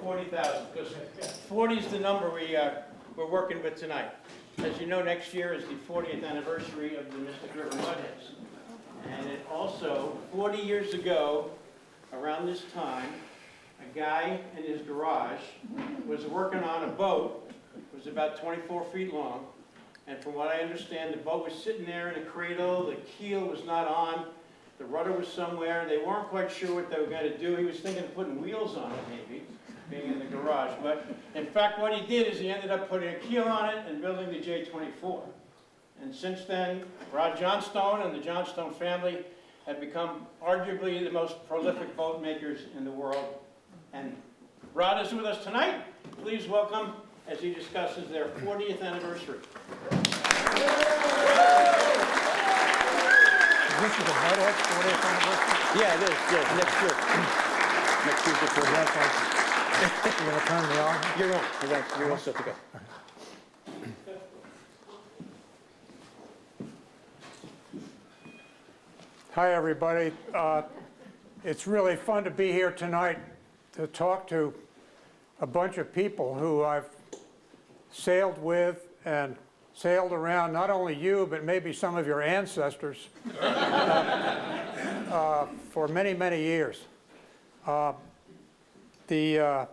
40,000, because 40 is the number we're working with tonight. As you know, next year is the 40th anniversary of the Mystic River Mudheads. And it also, 40 years ago, around this time, a guy in his garage was working on a boat. It was about 24 feet long. And from what I understand, the boat was sitting there in a cradle, the keel was not on, the rudder was somewhere, they weren't quite sure what they were going to do. He was thinking of putting wheels on it maybe, being in the garage. But in fact, what he did is he ended up putting a keel on it and building the J-24. And since then, Rod Johnstone and the Johnstone family have become arguably the most prolific boat makers in the world. And Rod is with us tonight. Please welcome as he discusses their 40th anniversary. This is the Mudhead 40th anniversary? Yeah, it is. Yeah, next year. Next year's the 40th. You're going to turn me on? You're all set to go. Hi, everybody. It's really fun to be here tonight to talk to a bunch of people who I've sailed with and sailed around, not only you, but maybe some of your ancestors for many, many years. The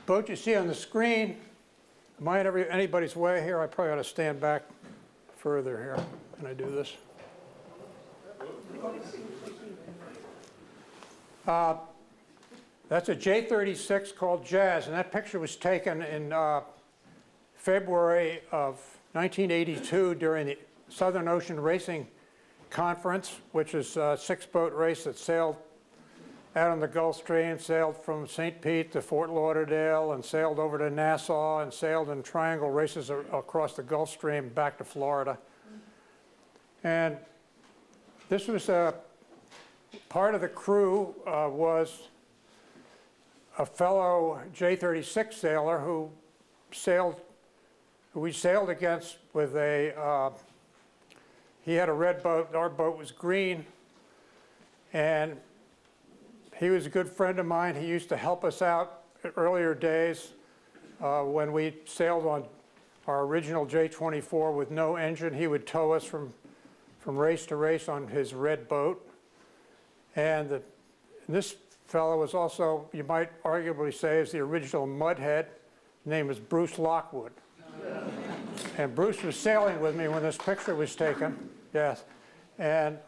boat you see on the screen, am I in anybody's way here? I probably ought to stand back further here. Can I do this? That's a J-36 called Jazz, and that picture was taken in February of 1982 during the Southern Ocean Racing Conference, which is a 6-boat race that sailed out on the Gulf Stream, sailed from St. Pete to Fort Lauderdale, and sailed over to Nassau, and sailed in triangle races across the Gulf Stream back to Florida. And this was part of the crew was a fellow J-36 sailor who we sailed against with he had a red boat, our boat was green, and he was a good friend of mine. He used to help us out in earlier days when we sailed on our original J-24 with no engine. He would tow us from race to race on his red boat. And this fellow was also, you might arguably say, is the original Mudhead. His name was Bruce Lockwood. And Bruce was sailing with me when this picture was taken, yes. And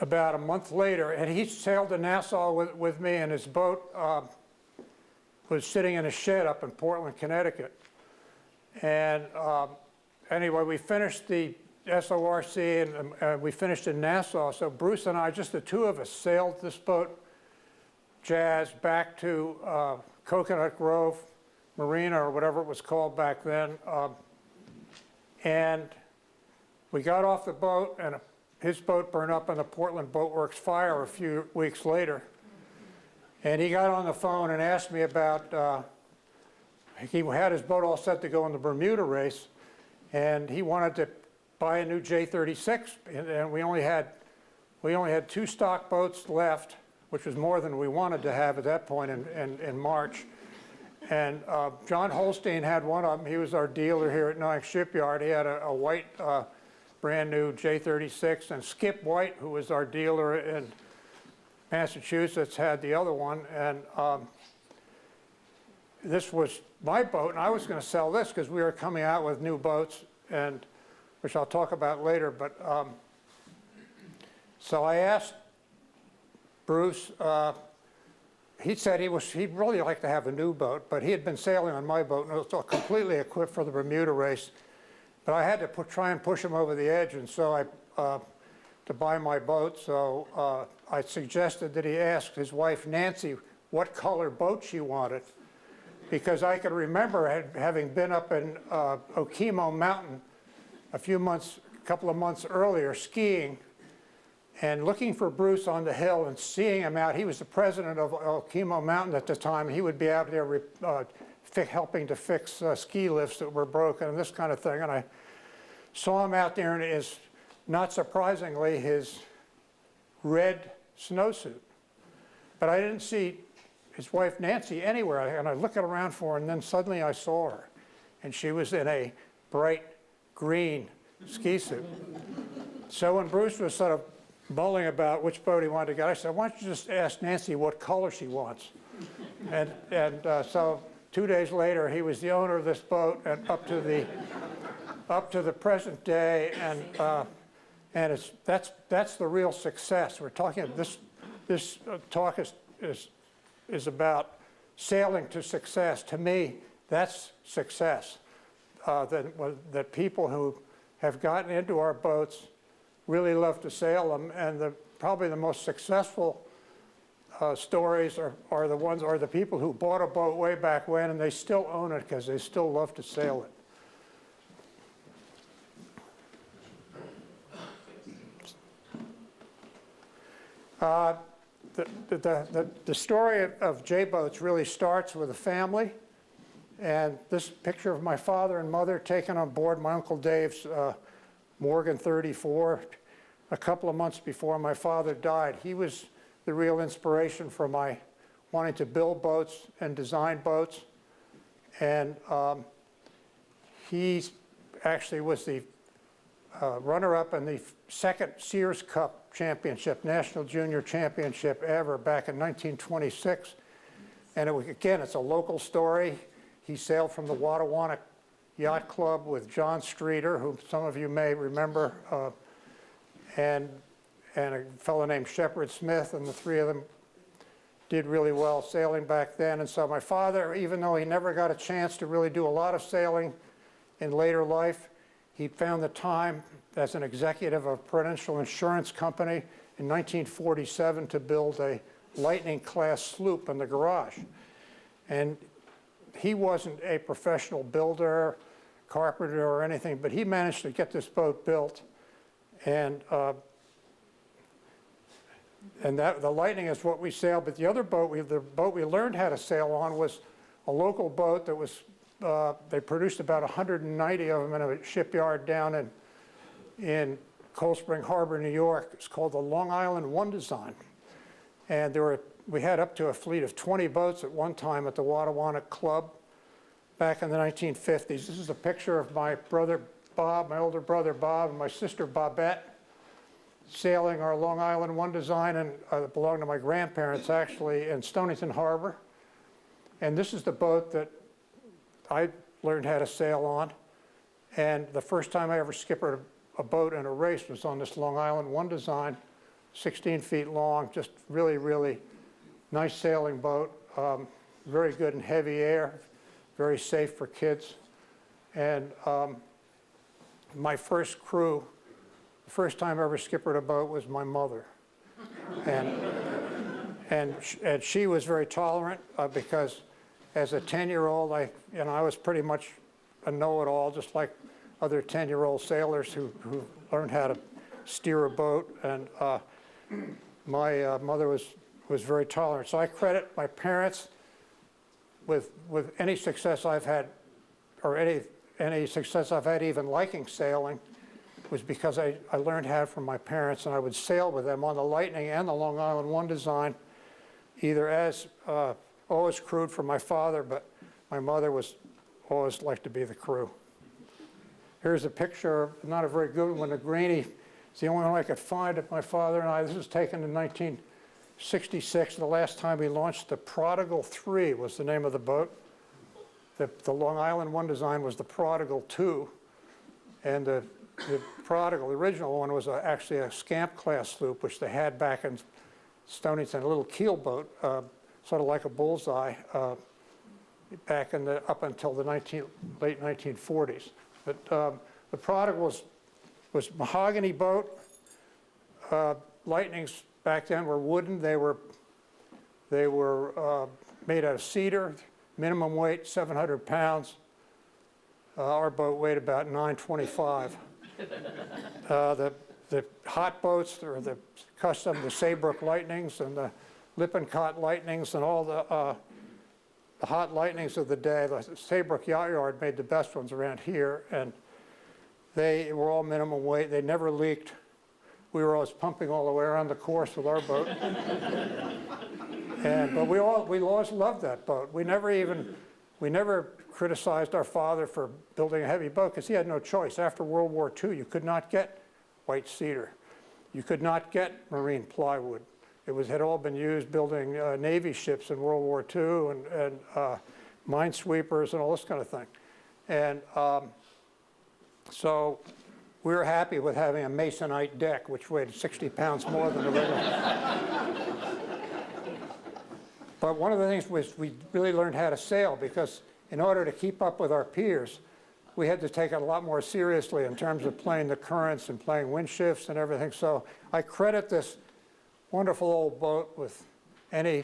about a month later, and he sailed to Nassau with me, and his boat was sitting in a shed up in Portland, Connecticut. And anyway, we finished the SORC, and we finished in Nassau. So Bruce and I, just the two of us, sailed this boat, Jazz, back to Coconut Grove Marina, or whatever it was called back then. And we got off the boat, and his boat burned up in the Portland Boat Works fire a few weeks later. And he got on the phone and asked me about, he had his boat all set to go in the Bermuda race, and he wanted to buy a new J-36, and we only had 2 stock boats left, which was more than we wanted to have at that point in March. And John Holstein had one of them. He was our dealer here at Nyack Shipyard. He had a white, brand new J-36, and Skip White, who was our dealer in Massachusetts, had the other one. And this was my boat, and I was going to sell this because we were coming out with new boats, and which I'll talk about later. But so I asked Bruce. He said he'd really like to have a new boat, but he had been sailing on my boat, and it was completely equipped for the Bermuda race. But I had to try and push him over the edge, and so to buy my boat. So I suggested that he ask his wife Nancy what color boat she wanted, because I could remember having been up in Okemo Mountain a couple of months earlier skiing, and looking for Bruce on the hill and seeing him out. He was the president of Okemo Mountain at the time. He would be out there helping to fix ski lifts that were broken and this kind of thing. And I saw him out there in his, not surprisingly, his red snowsuit. but I didn't see his wife Nancy anywhere, and I looked around for her, and then suddenly I saw her, and she was in a bright green ski suit. So when Bruce was sort of mulling about which boat he wanted to get, I said, why don't you just ask Nancy what color she wants? And so 2 days later, he was the owner of this boat, and up to the present day, and that's the real success. We're talking, this talk is about sailing to success. To me, that's success. That people who have gotten into our boats really love to sail them, and probably the most successful stories are the people who bought a boat way back when, and they still own it because they still love to sail it. The story of J-boats really starts with a family, and this picture of my father and mother taken on board my Uncle Dave's Morgan 34 a couple of months before my father died. He was the real inspiration for my wanting to build boats and design boats, and he actually was the runner-up in the second Sears Cup championship, National Junior Championship ever, back in 1926. And again, it's a local story. He sailed from the Wattawanna Yacht Club with John Streeter, who some of you may remember, and a fellow named Shepard Smith, and the three of them did really well sailing back then. And so my father, even though he never got a chance to really do a lot of sailing in later life, he found the time as an executive of Prudential Insurance Company in 1947 to build a Lightning class sloop in the garage. And he wasn't a professional builder, carpenter, or anything, but he managed to get this boat built. And the Lightning is what we sailed, but the other boat, the boat we learned how to sail on was a local boat that was, they produced about 190 of them in a shipyard down in Cold Spring Harbor, New York. It's called the Long Island One Design. And we had up to a fleet of 20 boats at one time at the Wattawanna Club back in the 1950s. This is a picture of my brother Bob, my older brother Bob, and my sister Bobette sailing our Long Island One Design, and it belonged to my grandparents actually, in Stonington Harbor. And this is the boat that I learned how to sail on. And the first time I ever skippered a boat in a race was on this Long Island One Design, 16 feet long, just really, really nice sailing boat, very good in heavy air, very safe for kids. And my first crew, the first time I ever skippered a boat was my mother. And she was very tolerant because as a 10-year-old, I was pretty much a know-it-all, just like other 10-year-old sailors who learned how to steer a boat. And my mother was very tolerant. So I credit my parents with any success I've had, or any success I've had even liking sailing, was because I learned how from my parents, and I would sail with them on the Lightning and the Long Island One Design, either as always crewed for my father, but my mother was always liked to be the crew. Here's a picture, not a very good one, a grainy. It's the only one I could find of my father and I. This was taken in 1966, the last time we launched the Prodigal 3 was the name of the boat. The Long Island One Design was the Prodigal 2, and the Prodigal, the original one, was actually a Scamp class sloop, which they had back in Stonington, a little keel boat, sort of like a bullseye, back in up until the late 1940s. But the Prodigal was mahogany boat. Lightnings back then were wooden. They were made out of cedar. Minimum weight 700 pounds. Our boat weighed about 925. The hot boats, or the custom, the Saybrook Lightnings and the Lippincott Lightnings and all the hot Lightnings of the day. The Saybrook Yacht Yard made the best ones around here, and they were all minimum weight. They never leaked. We were always pumping all the way around the course with our boat. But we always loved that boat. We never criticized our father for building a heavy boat because he had no choice. After World War II, you could not get white cedar. You could not get marine plywood. It had all been used building Navy ships in World War II and minesweepers and all this kind of thing. And so we were happy with having a masonite deck, which weighed 60 pounds more than the regular. But one of the things was we really learned how to sail because in order to keep up with our peers, we had to take it a lot more seriously in terms of playing the currents and playing wind shifts and everything. So I credit this wonderful old boat with any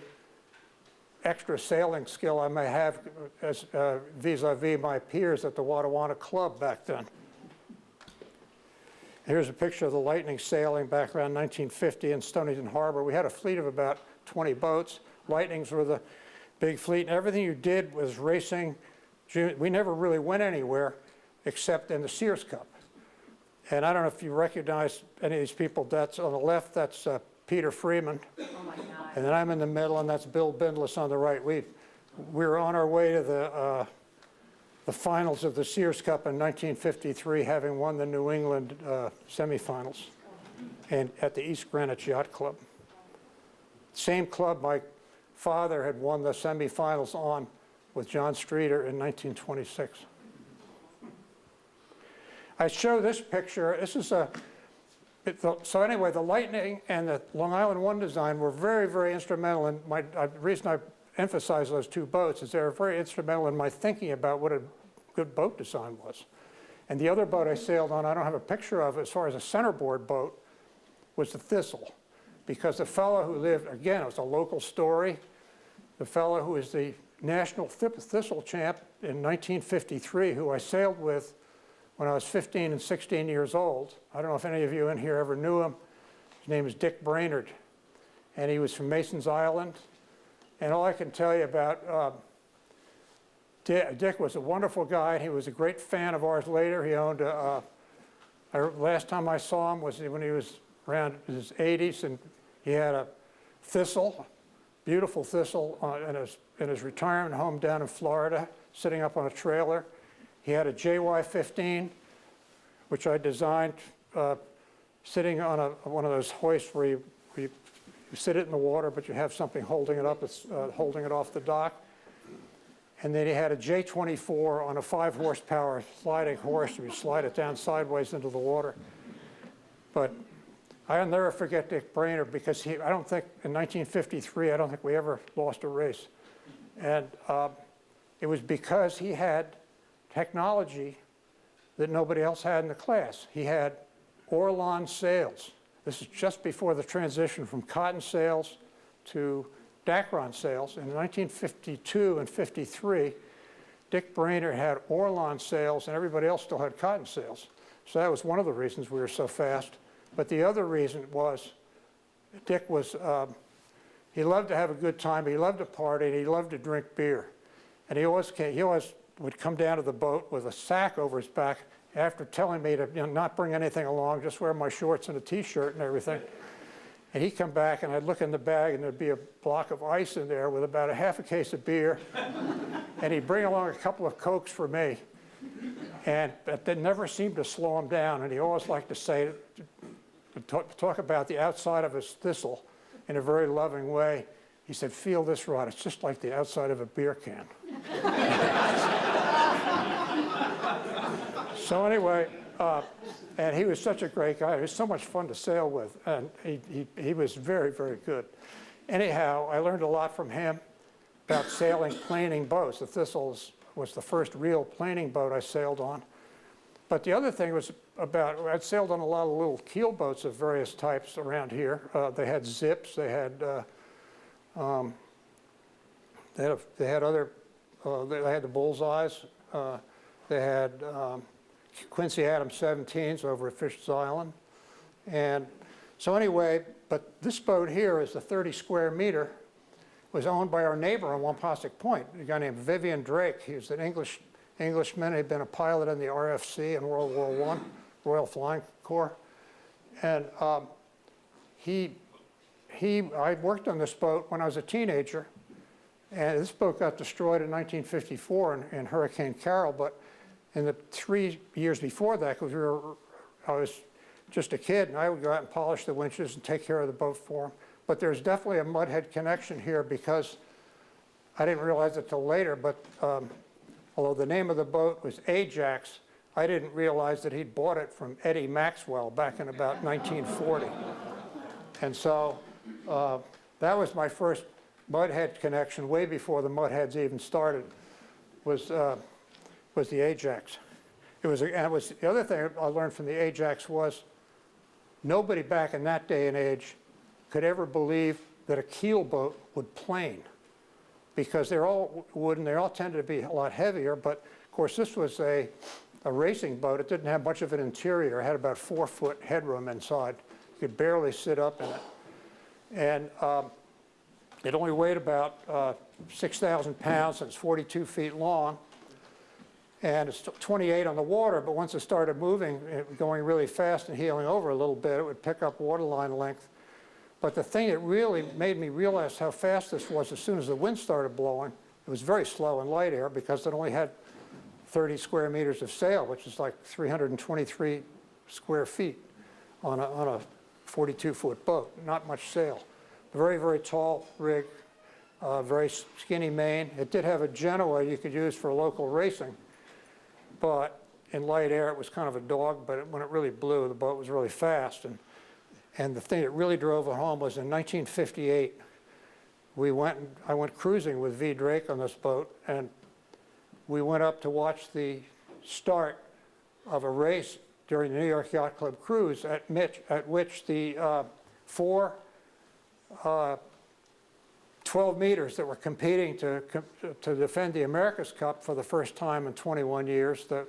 extra sailing skill I may have as vis-a-vis my peers at the Wattawanna Club back then. Here's a picture of the Lightning sailing back around 1950 in Stonington Harbor. We had a fleet of about 20 boats. Lightnings were the big fleet, and everything you did was racing. We never really went anywhere except in the Sears Cup. And I don't know if you recognize any of these people. That's on the left, that's Peter Freeman. Oh my God. And then I'm in the middle, and that's Bill Bindless on the right. We were on our way to the finals of the Sears Cup in 1953, having won the New England semifinals and at the East Greenwich Yacht Club. Same club my father had won the semifinals on with John Streeter in 1926. I show this picture. This is so anyway, the Lightning and the Long Island One design were very, very instrumental in the reason I emphasize those two boats is they were very instrumental in my thinking about what a good boat design was. And the other boat I sailed on, I don't have a picture of as far as a centerboard boat, was the Thistle. Because the fellow who lived, again, it was a local story, the fellow who was the national Thistle champ in 1953, who I sailed with when I was 15 and 16 years old. I don't know if any of you in here ever knew him. His name is Dick Brainerd, and he was from Mason's Island. And all I can tell you about Dick was a wonderful guy. He was a great fan of ours later. He owned last time I saw him was when he was around his 80s, and he had a Thistle, beautiful Thistle, in his retirement home down in Florida, sitting up on a trailer. He had a JY-15, which I designed, sitting on one of those hoists where you sit it in the water, but you have something holding it up, holding it off the dock. And then he had a J-24 on a 5-horsepower sliding horse. You slide it down sideways into the water. But I'll never forget Dick Brainerd because I don't think, in 1953, I don't think we ever lost a race. And it was because he had technology that nobody else had in the class. He had Orlon sails. This is just before the transition from cotton sails to Dacron sails. In 1952 and 53, Dick Brainerd had Orlon sails and everybody else still had cotton sails. So that was one of the reasons we were so fast. But the other reason was Dick was, he loved to have a good time, he loved to party, and he loved to drink beer. And he always would come down to the boat with a sack over his back after telling me to not bring anything along, just wear my shorts and a T-shirt and everything. And he'd come back, and I'd look in the bag, and there'd be a block of ice in there with about a half a case of beer. And he'd bring along a couple of Cokes for me. And that never seemed to slow him down. And he always liked to say, talk about the outside of his Thistle in a very loving way. He said, "Feel this, Rod, it's just like the outside of a beer can." So anyway, and he was such a great guy. He was so much fun to sail with, and he was very, very good. Anyhow, I learned a lot from him about sailing planing boats. The Thistle was the first real planing boat I sailed on. But the other thing was I'd sailed on a lot of little keel boats of various types around here. They had zips, they had the bullseyes, they had Quincy Adams 17s over at Fish's Island. And so anyway, but this boat here is the 30 square meter, was owned by our neighbor on Wampastic Point, a guy named Vivian Drake. He was an Englishman. He'd been a pilot in the RFC in World War I, Royal Flying Corps. And he I worked on this boat when I was a teenager, and this boat got destroyed in 1954 in Hurricane Carol, but in the 3 years before that, because I was just a kid, and I would go out and polish the winches and take care of the boat for him. But there's definitely a Mudhead connection here, because I didn't realize it till later, but although the name of the boat was Ajax, I didn't realize that he'd bought it from Eddie Maxwell back in about 1940. And so that was my first Mudhead connection, way before the Mudheads even started, was the Ajax. The other thing I learned from the Ajax was nobody back in that day and age could ever believe that a keel boat would plane, because they're all wooden, they all tended to be a lot heavier, but of course this was a racing boat. It didn't have much of an interior. It had about 4-foot headroom inside. You could barely sit up in it. And it only weighed about 6,000 pounds, and it's 42 feet long. And it's 28 on the water, but once it started moving, going really fast and heeling over a little bit, it would pick up waterline length. But the thing that really made me realize how fast this was, as soon as the wind started blowing, it was very slow in light air, because it only had 30 square meters of sail, which is like 323 square feet on a 42-foot boat, not much sail. Very, very tall rig, very skinny main. It did have a Genoa you could use for local racing, but in light air it was kind of a dog, but when it really blew, the boat was really fast. And the thing that really drove it home was in 1958, I went cruising with V. Drake on this boat, and we went up to watch the start of a race during the New York Yacht Club cruise at which the four 12 meters that were competing to defend the America's Cup for the first time in 21 years, the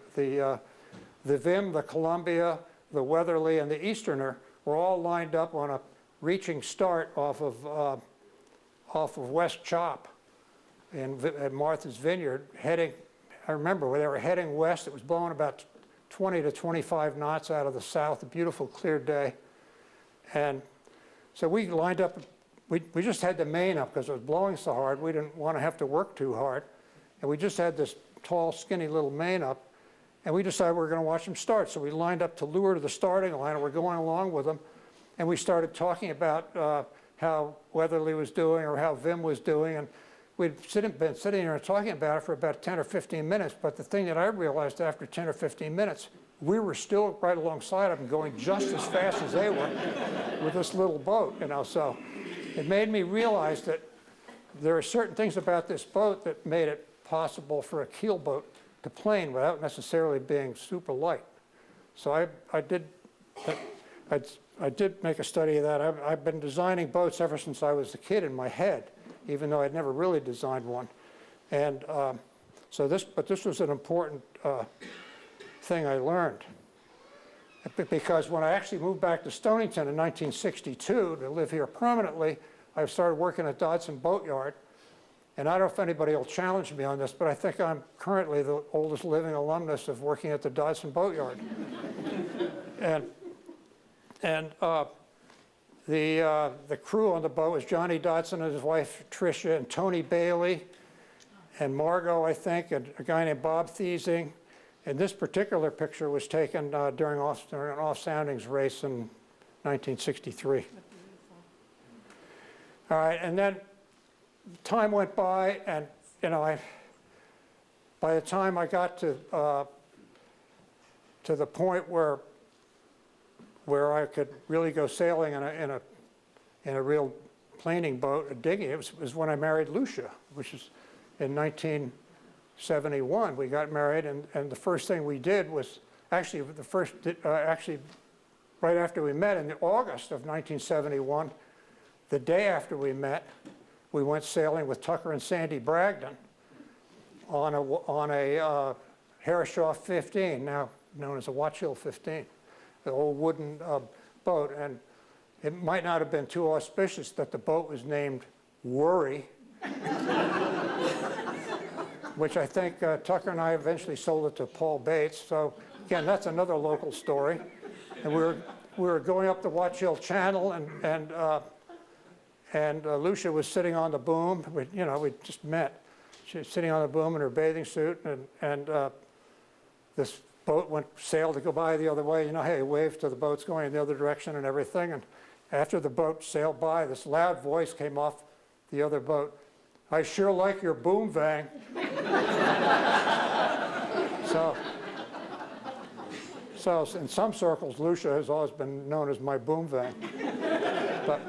Vim, the Columbia, the Weatherly, and the Easterner were all lined up on a reaching start off of West Chop at Martha's Vineyard, I remember when they were heading west. It was blowing about 20 to 25 knots out of the south, a beautiful clear day. And so we lined up, we just had the main up because it was blowing so hard. We didn't want to have to work too hard. And we just had this tall, skinny little main up. And we decided we were going to watch them start. So we lined up to lure to the starting line, and we're going along with them. And we started talking about how Weatherly was doing or how Vim was doing. And we'd been sitting there and talking about it for about 10 or 15 minutes. But the thing that I realized after 10 or 15 minutes, we were still right alongside of them, going just as fast as they were with this little boat, you know. So it made me realize that there are certain things about this boat that made it possible for a keel boat to plane without necessarily being super light. So I did make a study of that. I've been designing boats ever since I was a kid in my head, even though I'd never really designed one. And but this was an important thing I learned. Because when I actually moved back to Stonington in 1962 to live here permanently, I started working at Dodson Boatyard. And I don't know if anybody will challenge me on this, but I think I'm currently the oldest living alumnus of working at the Dodson Boatyard. and the crew on the boat was Johnny Dodson and his wife Tricia, and Tony Bailey, and Margot, I think, and a guy named Bob Thiesing. And this particular picture was taken during an off-soundings race in 1963. All right, and then time went by, and by the time I got to the point where I could really go sailing in a real planing boat, a digging, it was when I married Lucia, which is in 1971. We got married, and the first thing we did was actually right after we met in August of 1971, the day after we met, we went sailing with Tucker and Sandy Bragdon on a Herreshoff 15, now known as a Watch Hill 15, the old wooden boat. And it might not have been too auspicious that the boat was named Worry, which I think Tucker and I eventually sold it to Paul Bates. So again, that's another local story. And we were going up the Watch Hill Channel, and and Lucia was sitting on the boom. We just met. She was sitting on the boom in her bathing suit, and this boat sailed to go by the other way. Hey, waved to the boats going in the other direction and everything. And after the boat sailed by, this loud voice came off the other boat. "I sure like your boom vang." So in some circles, Lucia has always been known as my boom vang. But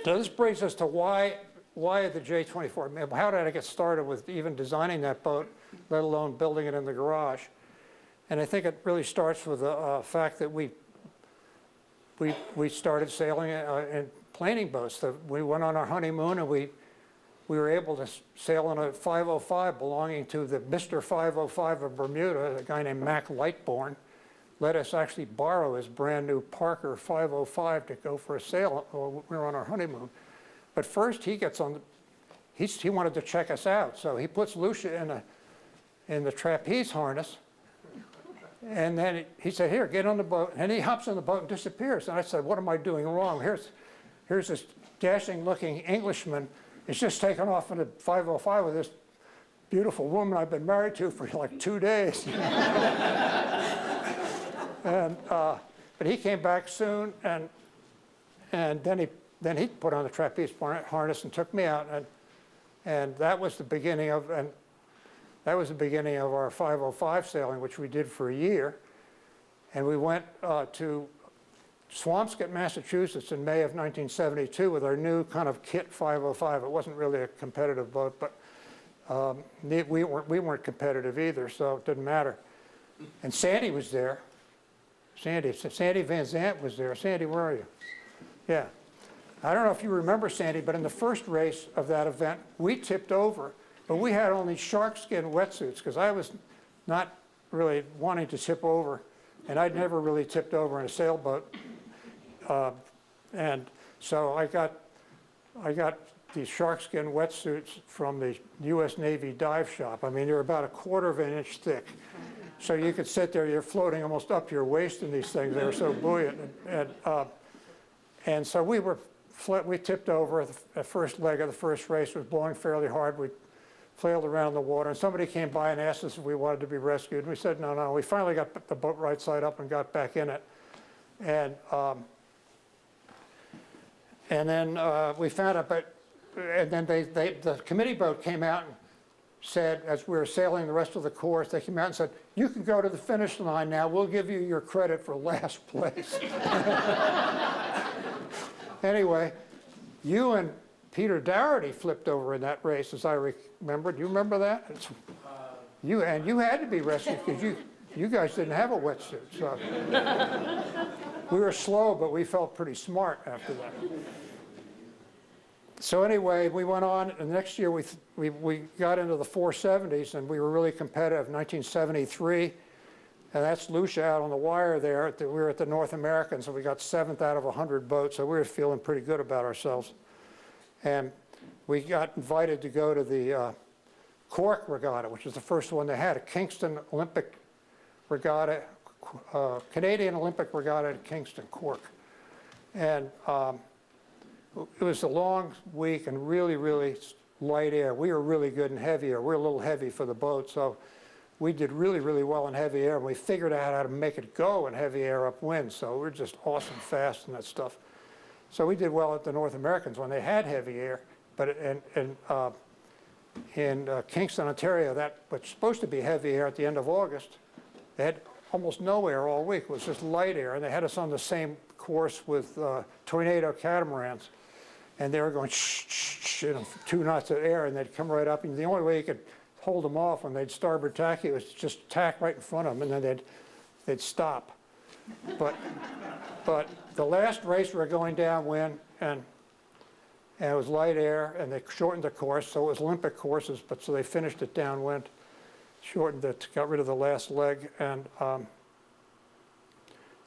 so this brings us to why the J24? How did I get started with even designing that boat, let alone building it in the garage? And I think it really starts with the fact that we started sailing in planing boats. We went on our honeymoon, and we were able to sail in a 505 belonging to the Mr. 505 of Bermuda, a guy named Mac Lightbourne. Let us actually borrow his brand new Parker 505 to go for a sail while we were on our honeymoon. But first he gets on, he wanted to check us out. So he puts Lucia in the trapeze harness. And then he said, "Here, get on the boat." And he hops on the boat and disappears. And I said, "What am I doing wrong? Here's this dashing looking Englishman. He's just taken off in a 505 with this beautiful woman I've been married to for like 2 days." But he came back soon, and then he put on the trapeze harness and took me out, and that was the beginning of our 505 sailing, which we did for a year. And we went to Swampscott, Massachusetts in May of 1972 with our new kind of kit 505. It wasn't really a competitive boat, but we weren't competitive either, so it didn't matter. And Sandy was there. Sandy Van Zandt was there. Sandy, where are you? Yeah. I don't know if you remember Sandy, but in the first race of that event, we tipped over, but we had only sharkskin wetsuits because I was not really wanting to tip over, and I'd never really tipped over in a sailboat. And so I got these sharkskin wetsuits from the U.S. Navy dive shop. I mean, they're about 1/4 of an inch thick. So you could sit there, you're floating almost up to your waist in these things. They were so buoyant. And so we tipped over. The first leg of the first race was blowing fairly hard. We flailed around the water, and somebody came by and asked us if we wanted to be rescued. And we said, no. We finally got the boat right side up and got back in it. And then we found out, and then the committee boat came out and said, as we were sailing the rest of the course, they came out and said, "You can go to the finish line now. We'll give you your credit for last place." Anyway, you and Peter Dougherty flipped over in that race, as I remember. Do you remember that? You had to be rescued because you guys didn't have a wetsuit. So we were slow, but we felt pretty smart after that. So anyway, we went on, and the next year we got into the 470s, and we were really competitive. 1973, and that's Lucia out on the wire there. We were at the North American, so we got 7th out of 100 boats, so we were feeling pretty good about ourselves. And we got invited to go to the Cork Regatta, which was the first one they had, a Kingston Olympic Regatta, Canadian Olympic Regatta at Kingston, Cork. And it was a long week and really, really light air. We were really good in heavy air. We were a little heavy for the boat, so we did really, really well in heavy air, and we figured out how to make it go in heavy air upwind, so we were just awesome fast and that stuff. So we did well at the North Americans when they had heavy air, but in Kingston, Ontario, that was supposed to be heavy air at the end of August. They had almost no air all week. It was just light air, and they had us on the same course with tornado catamarans. And they were going 2 knots of air, and they'd come right up. And the only way you could hold them off when they'd starboard tack you was just tack right in front of them, and then they'd stop. But the last race we were going downwind, and it was light air, and they shortened the course, so it was Olympic courses, but so they finished it downwind, shortened it, got rid of the last leg, and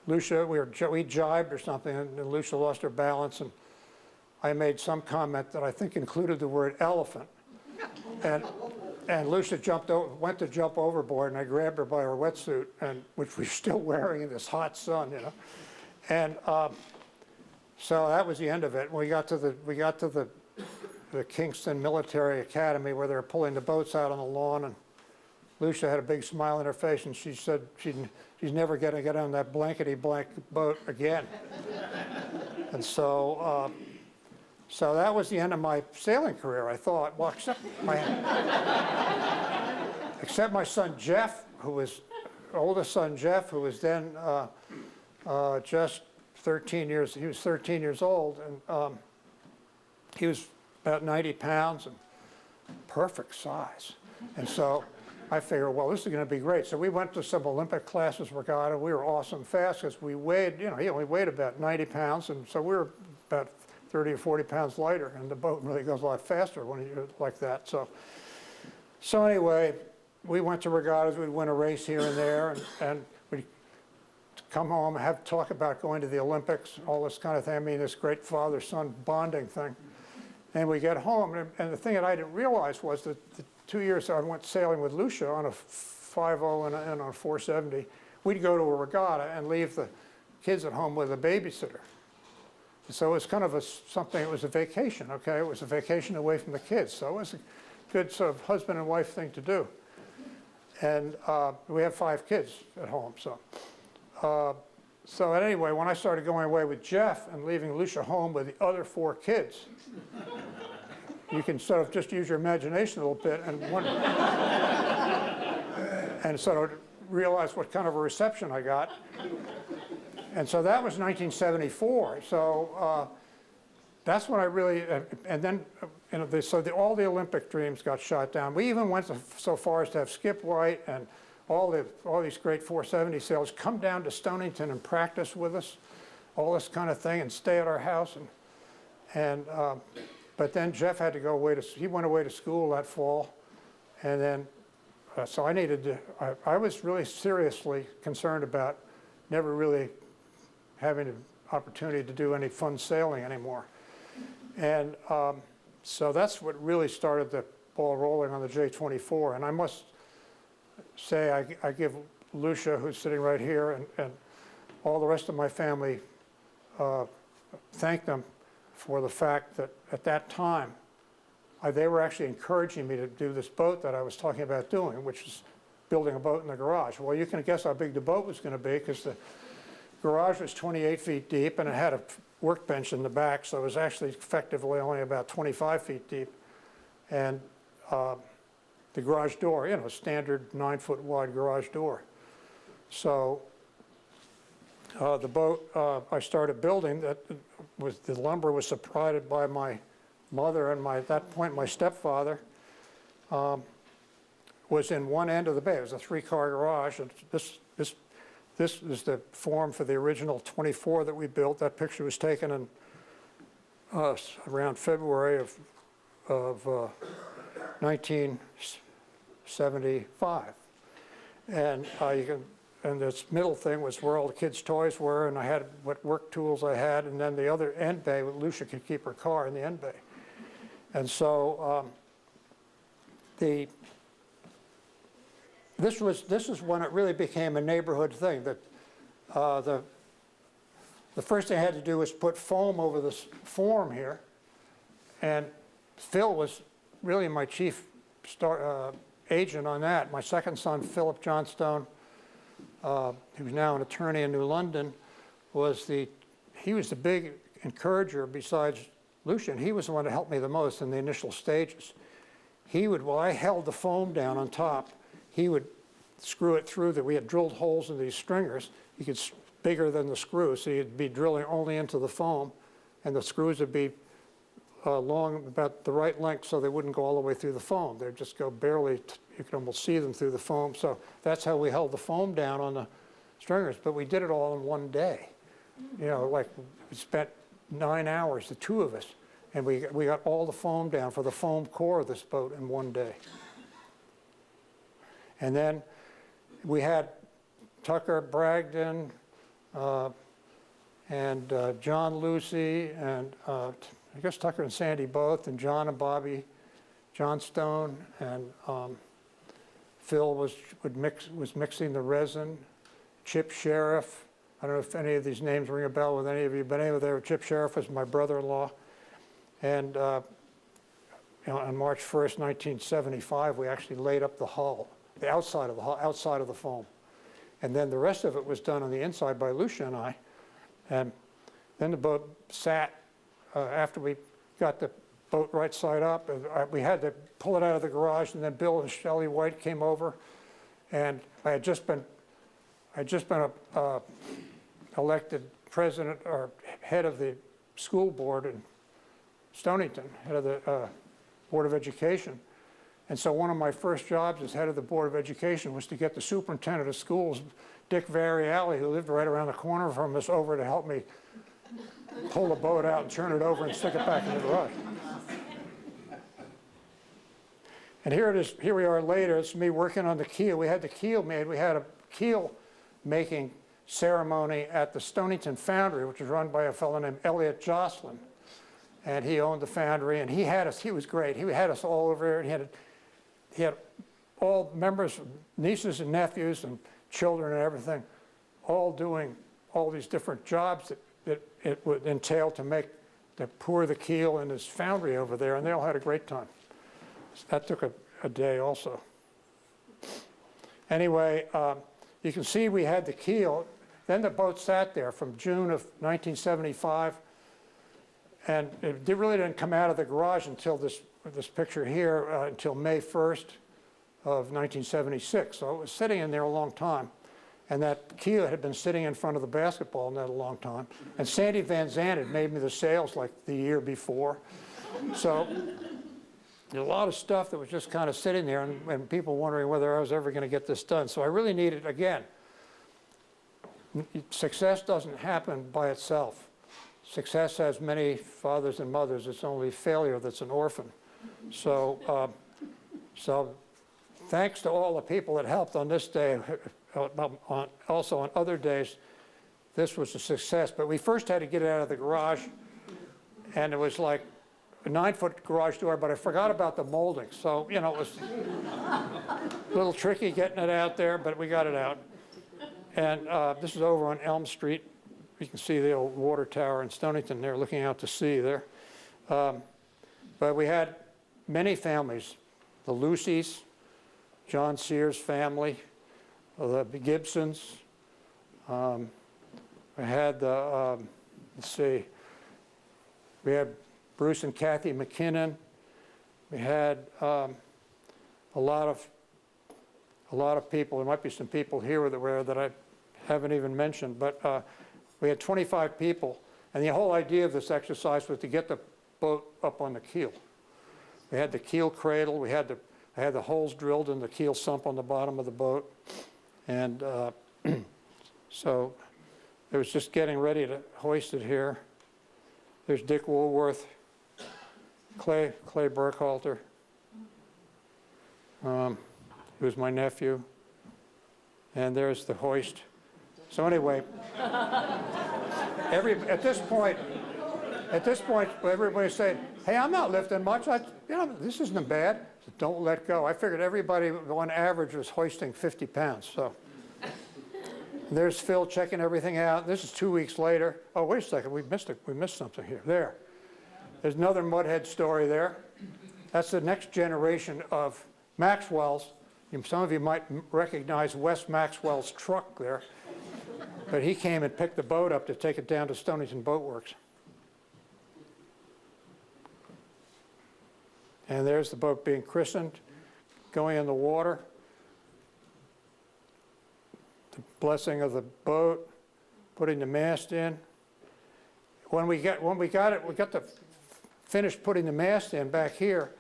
Lucia, we jibed or something, and Lucia lost her balance, and I made some comment that I think included the word elephant. And Lucia went to jump overboard, and I grabbed her by her wetsuit, which we were still wearing in this hot sun, you know. And So that was the end of it. We got to the Kingston Military Academy where they were pulling the boats out on the lawn, and Lucia had a big smile on her face, and she said she's never going to get on that blankety-blank boat again. And so that was the end of my sailing career, I thought. Well, except my son Jeff, oldest son Jeff, who was then just 13 years, he was 13 years old, and he was about 90 pounds and perfect size. And so I figured, well, this is going to be great. So we went to some Olympic classes regatta. We were awesome fast because we weighed, he only weighed about 90 pounds, and so we were about 30 or 40 pounds lighter, and the boat really goes a lot faster when you're like that. So anyway, we went to regattas. We'd win a race here and there, and we'd come home and have talk about going to the Olympics, all this kind of thing. I mean, this great father-son bonding thing. And we get home, and the thing that I didn't realize was that the 2 years I went sailing with Lucia on a 5.0 and on a 470, we'd go to a regatta and leave the kids at home with a babysitter. So it was kind of it was a vacation, okay? It was a vacation away from the kids. So it was a good sort of husband and wife thing to do. And we have 5 kids at home, so anyway, when I started going away with Jeff and leaving Lucia home with the other 4 kids, you can sort of just use your imagination a little bit and sort of realize what kind of a reception I got. And so that was 1974. So that's when I really, and then all the Olympic dreams got shot down. We even went so far as to have Skip White and all these great 470 sailors come down to Stonington and practice with us, all this kind of thing, and stay at our house. But then Jeff had to go away he went away to school that fall, and then so I was really seriously concerned about never really having an opportunity to do any fun sailing anymore. And so that's what really started the ball rolling on the J24. And I must say I give Lucia, who's sitting right here, and all the rest of my family, thank them for the fact that at that time, they were actually encouraging me to do this boat that I was talking about doing, which is building a boat in the garage. Well, you can guess how big the boat was going to be, because the garage was 28 feet deep, and it had a workbench in the back, so it was actually effectively only about 25 feet deep. And the garage door, standard 9-foot wide garage door. So the boat I started building, the lumber was supplied by my mother and at that point my stepfather, was in one end of the bay. It was a 3-car garage, and this is the form for the original 24 that we built. That picture was taken in around February of 1975, and and this middle thing was where all the kids' toys were, and I had what work tools I had, and then the other end bay, Lucia could keep her car in the end bay. And so this is when it really became a neighborhood thing. That the first thing I had to do was put foam over this form here, and Phil was really my chief agent on that. My second son, Philip Johnstone, who's now an attorney in New London, he was the big encourager besides Lucian. He was the one that helped me the most in the initial stages. While I held the foam down on top, he would screw it through. We had drilled holes in these stringers. Bigger than the screw, so you'd be drilling only into the foam, and the screws would be long, about the right length, so they wouldn't go all the way through the foam. They'd just go barely, you could almost see them through the foam. So that's how we held the foam down on the stringers, but we did it all in one day. Like we spent 9 hours, the 2 of us, and we got all the foam down for the foam core of this boat in one day. And then we had Tucker Bragdon, and John Lucy, and I guess Tucker and Sandy both, and John and Bobby Johnstone, and Phil was mixing the resin, Chip Sheriff, I don't know if any of these names ring a bell with any of you, but anyway, they were, Chip Sheriff was my brother-in-law. And on March 1st, 1975, we actually laid up the hull, the outside of the hull, outside of the foam. And then the rest of it was done on the inside by Lucia and I. And then the boat sat, after we got the boat right side up, and we had to pull it out of the garage, and then Bill and Shelley White came over, and I had just been elected president or head of the school board in Stonington, head of the Board of Education. And so one of my first jobs as head of the Board of Education was to get the superintendent of schools, Dick Variali, who lived right around the corner from us, over to help me pull the boat out and turn it over and stick it back in the garage. And here it is, here we are later, it's me working on the keel. We had the keel made, we had a keel making ceremony at the Stonington Foundry, which was run by a fellow named Rod Johnstone. And he owned the foundry, and he had us, he was great. He had us all over there, and he had all members, nieces and nephews and children and everything, all doing all these different jobs that it would entail to pour the keel in his foundry over there, and they all had a great time. So that took a day also. Anyway, you can see we had the keel. Then the boat sat there from June of 1975, and it really didn't come out of the garage until this picture here, until May 1st of 1976. So it was sitting in there a long time. And that keel had been sitting in front of the basketball net a long time. And Sandy Van Zandt had made me the sails like the year before. So there's a lot of stuff that was just kind of sitting there, and people wondering whether I was ever going to get this done. So I really needed, again, success doesn't happen by itself. Success has many fathers and mothers. It's only failure that's an orphan. So, thanks to all the people that helped on this day, also on other days, this was a success. But we first had to get it out of the garage, and it was like a 9-foot garage door, but I forgot about the molding. So, you know, it was a little tricky getting it out there, but we got it out. And this is over on Elm Street. You can see the old water tower in Stonington there, looking out to sea there. But we had many families, the Lucys, John Sears family, the Gibsons. We had the, let's see, we had Bruce and Kathy McKinnon. We had a lot of people. There might be some people here that I haven't even mentioned, but we had 25 people, and the whole idea of this exercise was to get the boat up on the keel. We had the keel cradle. I had the holes drilled in the keel sump on the bottom of the boat, and so it was just getting ready to hoist it here. There's Dick Woolworth, Clay Burkhalter, who was my nephew, and there's the hoist. So anyway, at this point, everybody's saying, "Hey, I'm not lifting much. This isn't bad." I said, "Don't let go." I figured everybody on average was hoisting 50 pounds. So there's Phil checking everything out. This is 2 weeks later. Oh, wait a second, we missed something here. There's another Mudhead story there. That's the next generation of Maxwell's. Some of you might recognize Wes Maxwell's truck there. But he came and picked the boat up to take it down to Stonington Boat Works. And there's the boat being christened, going in the water. The blessing of the boat, putting the mast in. When we got to finish putting the mast in back here,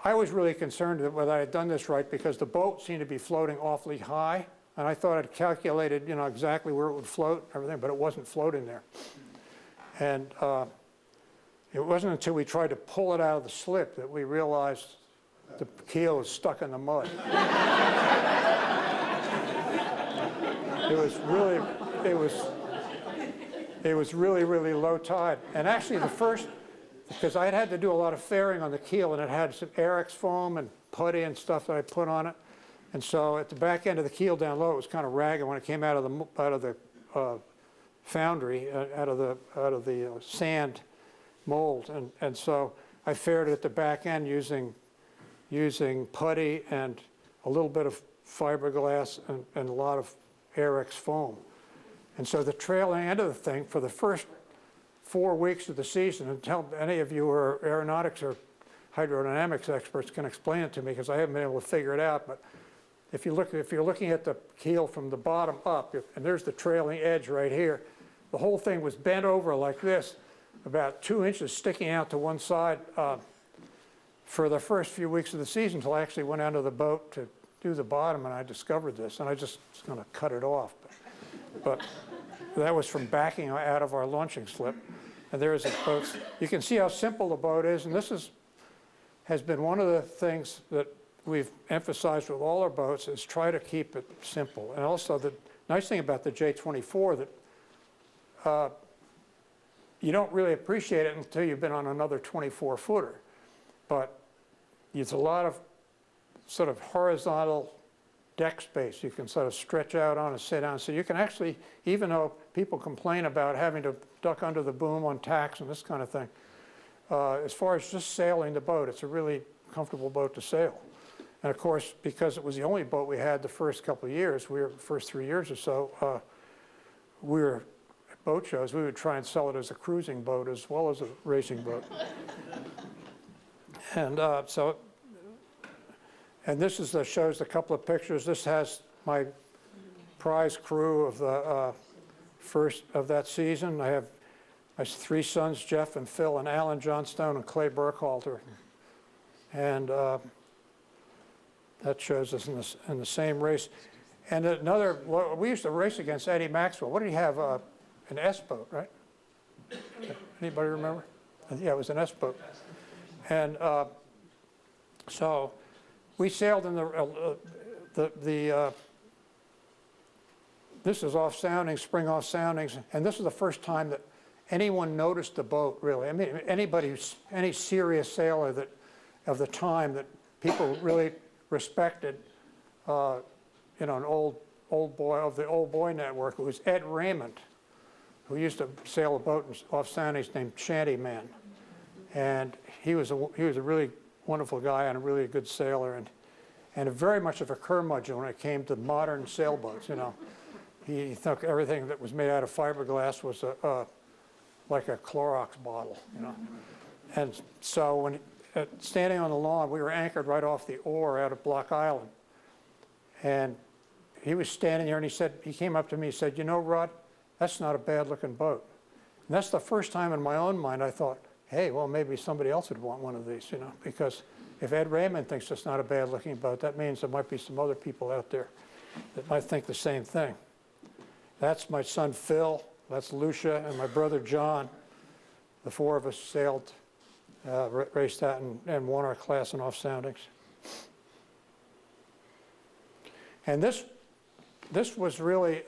I was really concerned that whether I had done this right, because the boat seemed to be floating awfully high. And I thought I'd calculated, exactly where it would float, everything, but it wasn't floating there. And it wasn't until we tried to pull it out of the slip that we realized the keel was stuck in the mud. It was really low tide. And actually because I had to do a lot of fairing on the keel, and it had some Arex foam and putty and stuff that I put on it. And so at the back end of the keel down low, it was kind of ragged when it came out of the foundry out of the sand mold, and so I faired it at the back end using putty and a little bit of fiberglass and a lot of Airex foam. And so the trailing end of the thing for the first 4 weeks of the season, until any of you who are aeronautics or hydrodynamics experts can explain it to me, because I haven't been able to figure it out, but if you're looking at the keel from the bottom up, and there's the trailing edge right here, the whole thing was bent over like this, about 2 inches sticking out to one side for the first few weeks of the season, until I actually went onto the boat to do the bottom, and I discovered this, and I just was going to cut it off. But that was from backing out of our launching slip. And there is a boat. You can see how simple the boat is, and this has been one of the things that we've emphasized with all our boats, is try to keep it simple. And also the nice thing about the J24 that you don't really appreciate it until you've been on another 24-footer. But it's a lot of sort of horizontal deck space you can sort of stretch out on and sit down. So you can actually, even though people complain about having to duck under the boom on tacks and this kind of thing, as far as just sailing the boat, it's a really comfortable boat to sail. And of course, because it was the only boat we had the first couple of years, first 3 years or so, we were at boat shows, we would try and sell it as a cruising boat as well as a racing boat. And and this shows a couple of pictures. This has my prize crew of the first of that season. I have my 3 sons, Jeff and Phil and Alan Johnstone and Clay Burkhalter. And that shows us in the same race. And we used to race against Eddie Maxwell. What did he have? An S boat, right? Anybody remember? Yeah, it was an S boat. And so we sailed in this is off soundings, spring off soundings, and this is the first time that anyone noticed the boat, really. I mean, any serious sailor of the time that people really respected, an old boy of the Old Boy Network, it was Ed Raymond, who used to sail a boat off soundings named Shanty Man. And he was a really wonderful guy and a really good sailor, and very much of a curmudgeon when it came to modern sailboats. He thought everything that was made out of fiberglass was like a Clorox bottle. And so when standing on the lawn, we were anchored right off the oar out of Block Island, and he was standing there, and he came up to me and said, Rod, that's not a bad looking boat. And that's the first time in my own mind I thought, hey, well, maybe somebody else would want one of these, because if Ed Raymond thinks it's not a bad-looking boat, that means there might be some other people out there that might think the same thing. That's my son Phil, that's Lucia, and my brother John. The 4 of us sailed, raced that, and won our class in off soundings. And this was really,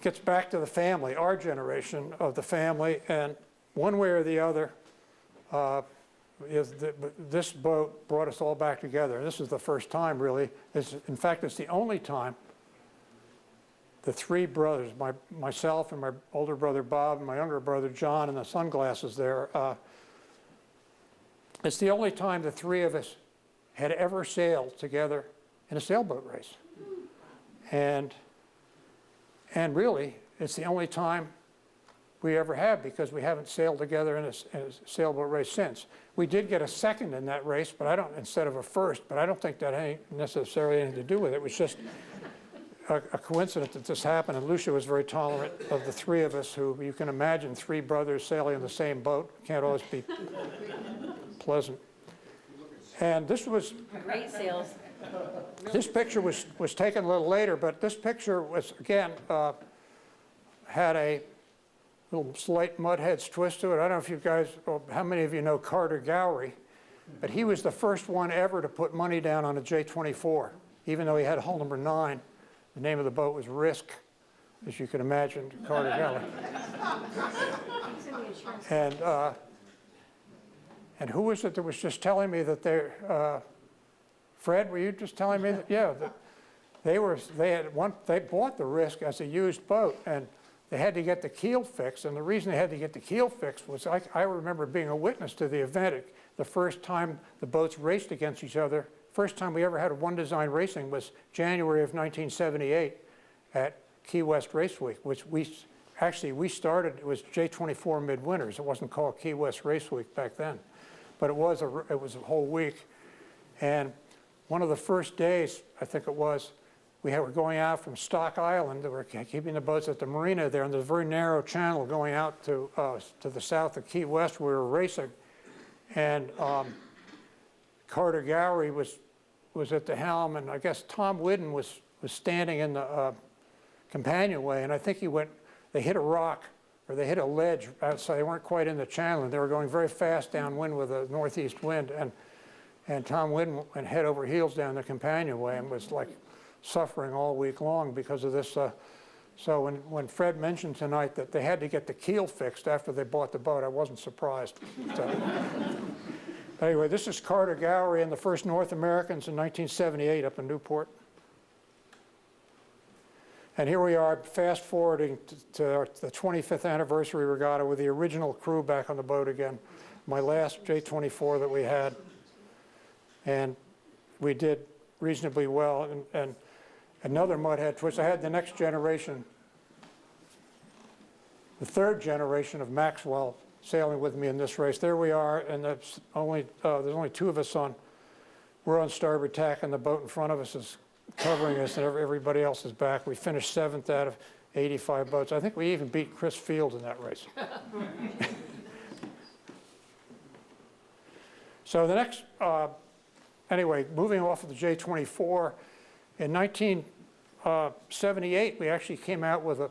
gets back to the family, our generation of the family, and one way or the other, this boat brought us all back together. This is the first time, really. In fact, it's the only time the 3 brothers, myself and my older brother Bob and my younger brother John, and the sunglasses there, it's the only time the 3 of us had ever sailed together in a sailboat race. And really, it's the only time we ever have, because we haven't sailed together in a sailboat race since. We did get a second in that race, but instead of a first, but I don't think that had necessarily anything to do with it. It was just a coincidence that this happened, and Lucia was very tolerant of the 3 of us, who you can imagine 3 brothers sailing in the same boat. Can't always be pleasant. And this was Great sails. This picture was taken a little later, but this picture was, again, had a little slight Mudheads twist to it. I don't know if you guys, how many of you know Carter Gowrie, but he was the first one ever to put money down on a J24, even though he had hull number 9. The name of the boat was Risk, as you can imagine, Carter Gowrie. And who was it that was just telling me that Fred, were you just telling me that? Yeah, that they bought the Risk as a used boat, and they had to get the keel fixed, and the reason they had to get the keel fixed was I remember being a witness to the event. The first time the boats raced against each other, first time we ever had a one design racing was January of 1978 at Key West Race Week, which we started, it was J24 Midwinters. It wasn't called Key West Race Week back then, but it was a whole week. And one of the first days, I think it was, we were going out from Stock Island. They were keeping the boats at the marina there, and there's a very narrow channel going out to the south of Key West. We were racing, and Carter Gowrie was at the helm, and I guess Tom Whidden was standing in the companionway, and I think they hit a rock, or they hit a ledge outside. They weren't quite in the channel, and they were going very fast downwind with a northeast wind, and Tom Whidden went head over heels down the companionway and was like suffering all week long because of this. So when Fred mentioned tonight that they had to get the keel fixed after they bought the boat, I wasn't surprised. Anyway, this is Carter Gowrie and the first North Americans in 1978 up in Newport. And here we are, fast forwarding to the 25th anniversary regatta with the original crew back on the boat again. My last J24 that we had. And we did reasonably well. And another Mudhead twist. I had the next generation, the third generation of Maxwell sailing with me in this race. There we are, and there's only two of us on. We're on starboard tack, and the boat in front of us is covering us, and everybody else is back. We finished 7th out of 85 boats. I think we even beat Chris Field in that race. So the next, anyway, moving off of the J24, in 1978, we actually came out with a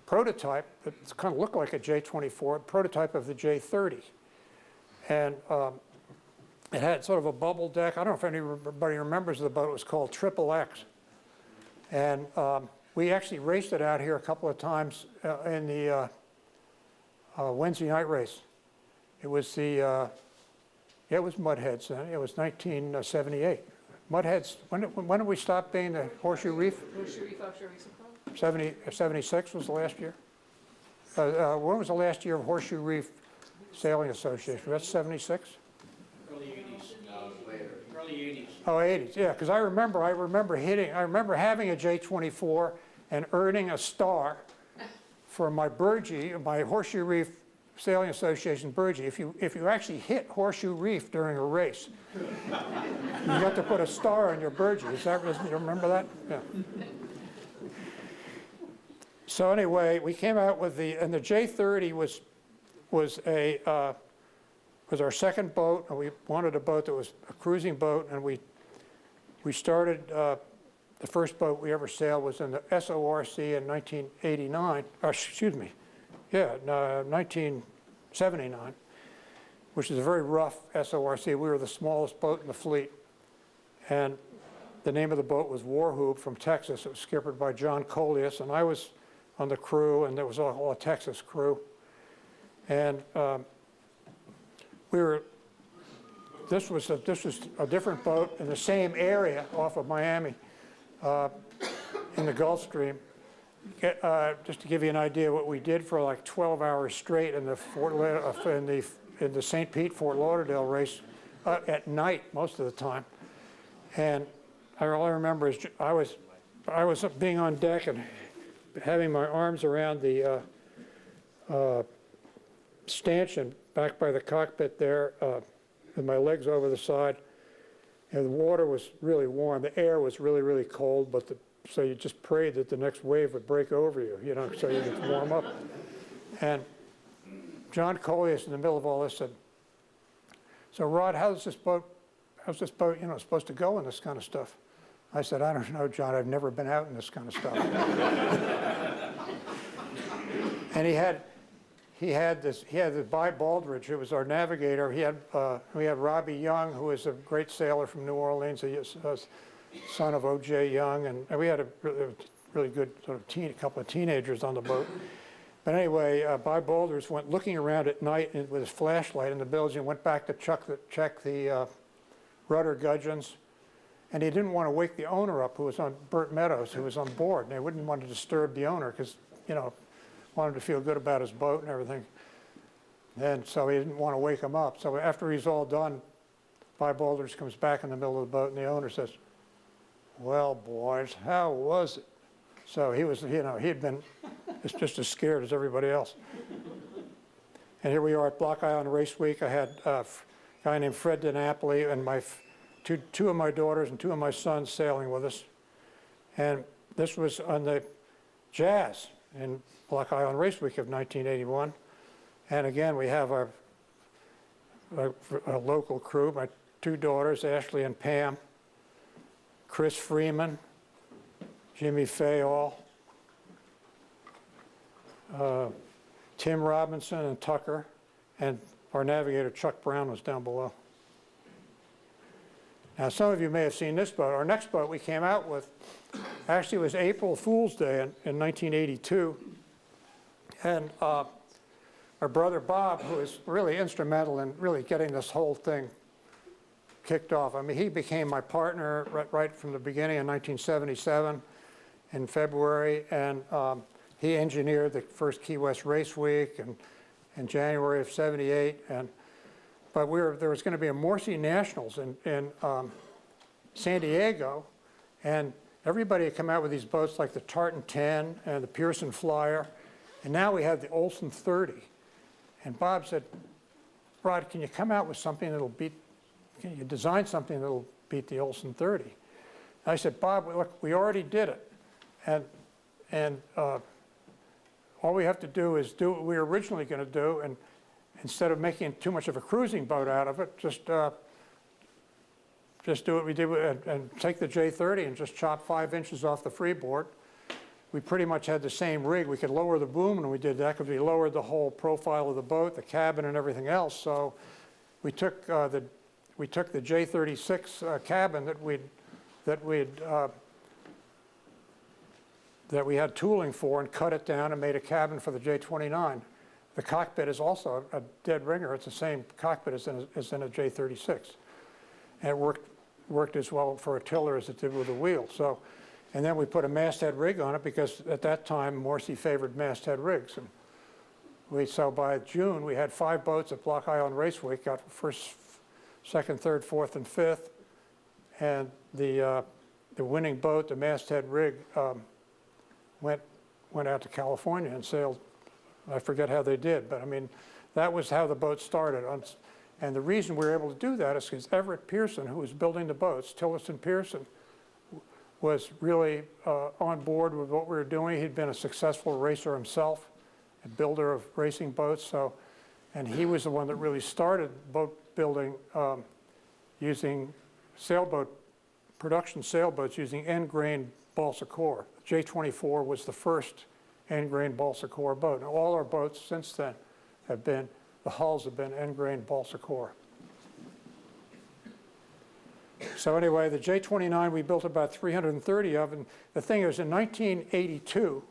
prototype that kind of looked like a J24, prototype of the J30. And it had sort of a bubble deck. I don't know if anybody remembers the boat. It was called Triple X. And we actually raced it out here a couple of times in the Wednesday night race. It was it was Mudheads then. It was 1978. Mudheads, when did we stop being the Horseshoe Reef? Horseshoe Reef Offshore Racing Club? 76 was the last year. When was the last year of Horseshoe Reef Sailing Association? That's 76? Early 80s. Early 80s. Oh, 80s, yeah, because I remember having a J24 and earning a star for my Burgee, my Horseshoe Reef Sailing Association Burgee. If you actually hit Horseshoe Reef during a race, you got to put a star on your Burgee. You remember that? Yeah. So anyway, we came out with and the J30 was our second boat, and we wanted a boat that was a cruising boat, and we started, the first boat we ever sailed was in the SORC in 1989, excuse me, yeah, 1979, which is a very rough SORC. We were the smallest boat in the fleet, and the name of the boat was Warhoop from Texas. It was skippered by John Coleus, and I was on the crew, and there was all a Texas crew. And this was a different boat in the same area off of Miami in the Gulf Stream. Just to give you an idea what we did for like 12 hours straight in the St. Pete Fort Lauderdale race at night most of the time. And all I remember is I was being on deck and having my arms around the stanchion back by the cockpit there, with my legs over the side. And the water was really warm. The air was really, really cold, so you just prayed that the next wave would break over you, so you could warm up. And John Coleus, in the middle of all this, said, "So Rod, how's this boat, supposed to go in this kind of stuff?" I said, "I don't know, John. I've never been out in this kind of stuff." And he had the By Baldridge, who was our navigator. We had Robbie Young, who was a great sailor from New Orleans, a son of O.J. Young, and we had a really good sort of couple of teenagers on the boat. But anyway, By Baldridge went looking around at night with his flashlight in the bilge and went back to check the rudder gudgeons. And he didn't want to wake the owner up, Burt Meadows, who was on board. And they wouldn't want to disturb the owner because, wanted to feel good about his boat and everything. And so he didn't want to wake him up. So after he's all done, boatbuilders comes back in the middle of the boat, and the owner says, "Well, boys, how was it?" So he was, you know, he'd been just as scared as everybody else. And here we are at Block Island Race Week. I had a guy named Fred DiNapoli and two of my daughters and two of my sons sailing with us. And this was on the Jazz in Block Island Race Week of 1981. And again, we have our local crew, my two daughters, Ashley and Pam, Chris Freeman, Jimmy Fayall, Tim Robinson and Tucker, and our navigator Chuck Brown was down below. Now, some of you may have seen this boat. Our next boat we came out with actually was April Fool's Day in 1982. And our brother Bob, who was really instrumental in really getting this whole thing kicked off. I mean, he became my partner right from the beginning in 1977 in February, and he engineered the first Key West Race Week in January of '78. But there was going to be a Morse Nationals in San Diego, and everybody had come out with these boats like the Tartan 10 and the Pearson Flyer, and now we had the Olsen 30. And Bob said, "Rod, can you come out with something that'll beat, can you design something that'll beat the Olsen 30? And I said, "Bob, look, we already did it. And all we have to do is do what we were originally going to do, and instead of making too much of a cruising boat out of it, just do what we did and take the J30 and just chop 5 inches off the freeboard." We pretty much had the same rig. We could lower the boom when we did that because we lowered the whole profile of the boat, the cabin, and everything else. So we took the J36 cabin that we had tooling for and cut it down and made a cabin for the J29. The cockpit is also a dead ringer. It's the same cockpit as in a J36. And it worked as well for a tiller as it did with a wheel. So, and then we put a masthead rig on it because at that time Morse favored masthead rigs. And so by June we had 5 boats at Block Island Race Week, got first, second, third, fourth, and fifth. And the winning boat, the masthead rig, went out to California and sailed. I forget how they did, but I mean, that was how the boat started. And the reason we were able to do that is because Everett Pearson, who was building the boats, Tillerson Pearson, was really on board with what we were doing. He'd been a successful racer himself, a builder of racing boats. So, and he was the one that really started boat building using production sailboats using end-grain balsa core. J24 was the first end-grain balsa core boat. And all our boats since then have been, the hulls have been end-grain balsa core. So anyway, the J29 we built about 330 of, and the thing is in 1982,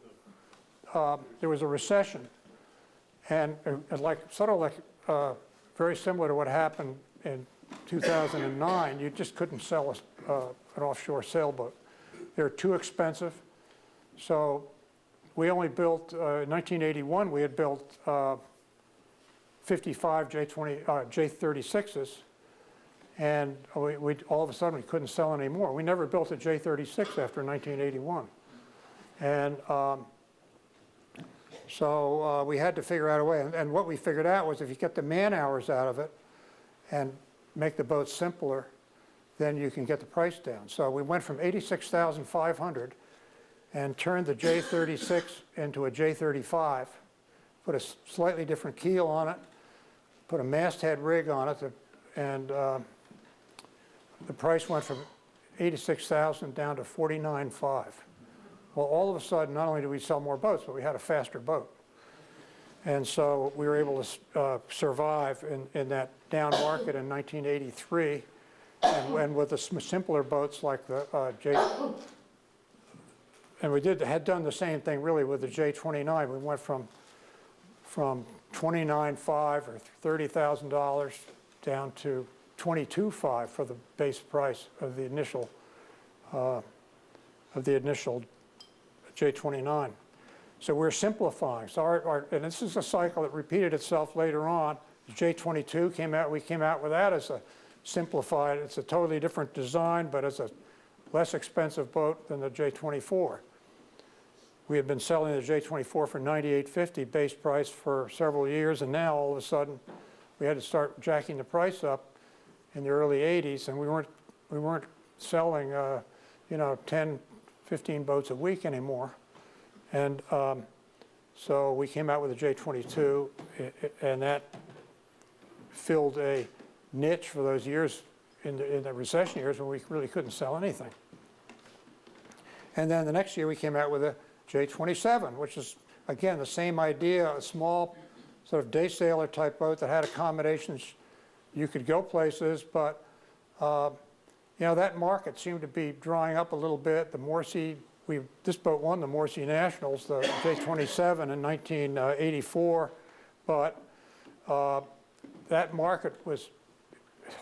there was a recession, and very similar to what happened in 2009, you just couldn't sell an offshore sailboat. They're too expensive. So we only built, in 1981, we had built 55 J36s, and we all of a sudden we couldn't sell any more. We never built a J36 after 1981. And so we had to figure out a way. And what we figured out was if you get the man hours out of it and make the boat simpler, then you can get the price down. So we went from $86,500 and turned the J36 into a J35, put a slightly different keel on it, put a masthead rig on it, and the price went from $86,000 down to $49,500. Well, all of a sudden, not only did we sell more boats, but we had a faster boat. And so we were able to survive in that down market in 1983, and with the simpler boats like the and we had done the same thing really with the J29. We went from $29,500 or $30,000 down to $22,500 for the base price of the initial J29. So we're simplifying. So and this is a cycle that repeated itself later on. The J22 came out, we came out with that as a simplified, it's a totally different design, but it's a less expensive boat than the J24. We had been selling the J24 for $98.50 base price for several years, and now all of a sudden we had to start jacking the price up in the early 80s, and we weren't selling 10, 15 boats a week anymore. And so we came out with the J22, and that filled a niche for those years in the recession years when we really couldn't sell anything. And then the next year we came out with a J27, which is, again, the same idea, a small sort of day sailor type boat that had accommodations. You could go places, but that market seemed to be drying up a little bit. The Morse, this boat won the Morse Nationals, the J27 in 1984, but that market was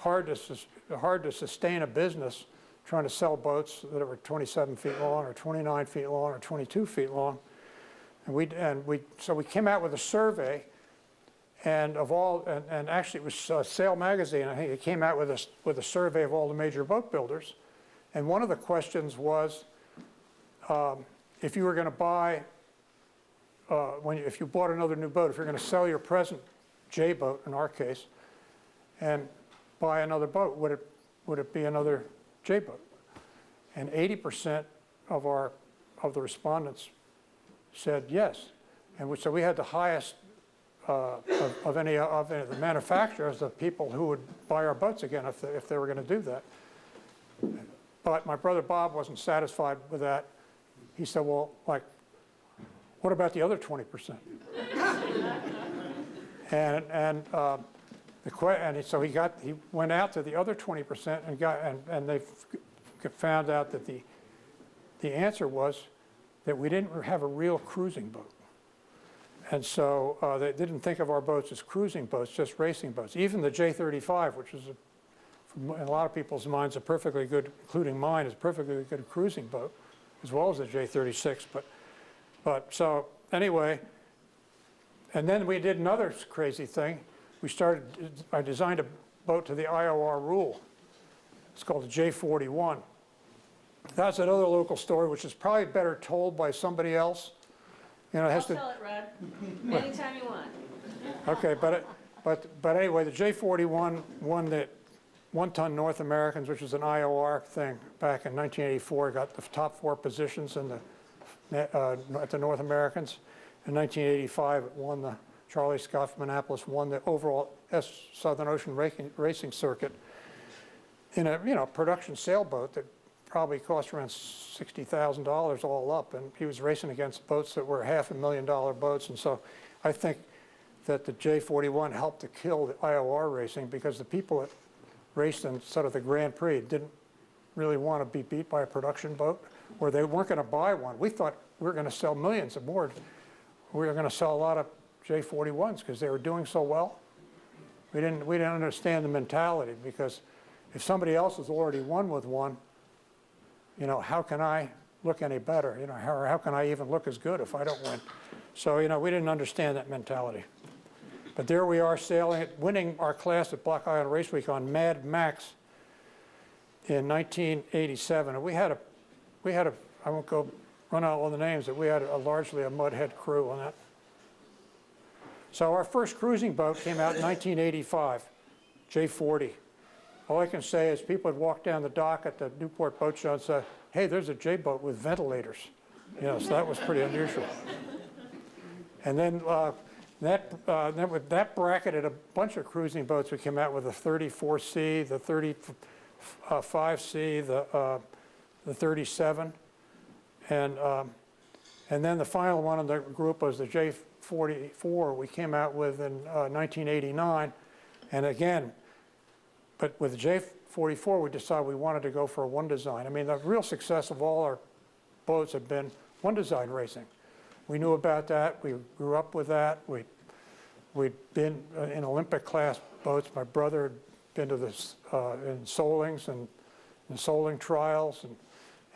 hard to sustain a business trying to sell boats that were 27 feet long or 29 feet long or 22 feet long. So we came out with a survey, and actually it was Sail Magazine. I think it came out with a survey of all the major boat builders, and one of the questions was if you were going to buy if you bought another new boat, if you're going to sell your present J boat in our case, and buy another boat, would it be another J boat? And 80% of the respondents said yes, and so we had the highest of any of the manufacturers, the people who would buy our boats again if they were going to do that. But my brother Bob wasn't satisfied with that. He said, well, what about the other 20%? So he went out to the other 20% and they found out that the answer was that we didn't have a real cruising boat. And so they didn't think of our boats as cruising boats, just racing boats. Even the J35, which is, in a lot of people's minds, a perfectly good, including mine, is a perfectly good cruising boat, as well as the J36. But so anyway, and then we did another crazy thing. I designed a boat to the IOR rule. It's called the J41. That's another local story, which is probably better told by somebody else. I'll tell it, Rod. Anytime you want. Okay, but anyway, the J41 won the one-ton North Americans, which was an IOR thing back in 1984. Got the top 4 positions at the North Americans. In 1985, it won the Charlie Scott from Annapolis won the overall Southern Ocean racing circuit in a production sailboat that probably cost around $60,000 all up, and he was racing against boats that were $500,000 boats. And so I think that the J41 helped to kill the IOR racing, because the people that raced in sort of the Grand Prix didn't really want to be beat by a production boat, or they weren't going to buy one. We thought we were going to sell millions aboard. We were going to sell a lot of J41s because they were doing so well. We didn't understand the mentality, because if somebody else has already won with one, how can I look any better? How can I even look as good if I don't win? So, we didn't understand that mentality. But there we are sailing, winning our class at Block Island Race Week on Mad Max in 1987. And we had a, I won't go run out all the names, but we had largely a Mudhead crew on that. So our first cruising boat came out in 1985, J40. All I can say is people would walk down the dock at the Newport Boat Show and say, hey, there's a J-boat with ventilators. So that was pretty unusual. And then that bracketed a bunch of cruising boats. We came out with the 34C, the 35C, the 37. And then the final one in the group was the J44 we came out with in 1989. And again, but with the J44, we decided we wanted to go for a one design. I mean, the real success of all our boats have been one design racing. We knew about that. We grew up with that. We'd been in Olympic class boats. My brother had been to this in Solings and Soling trials,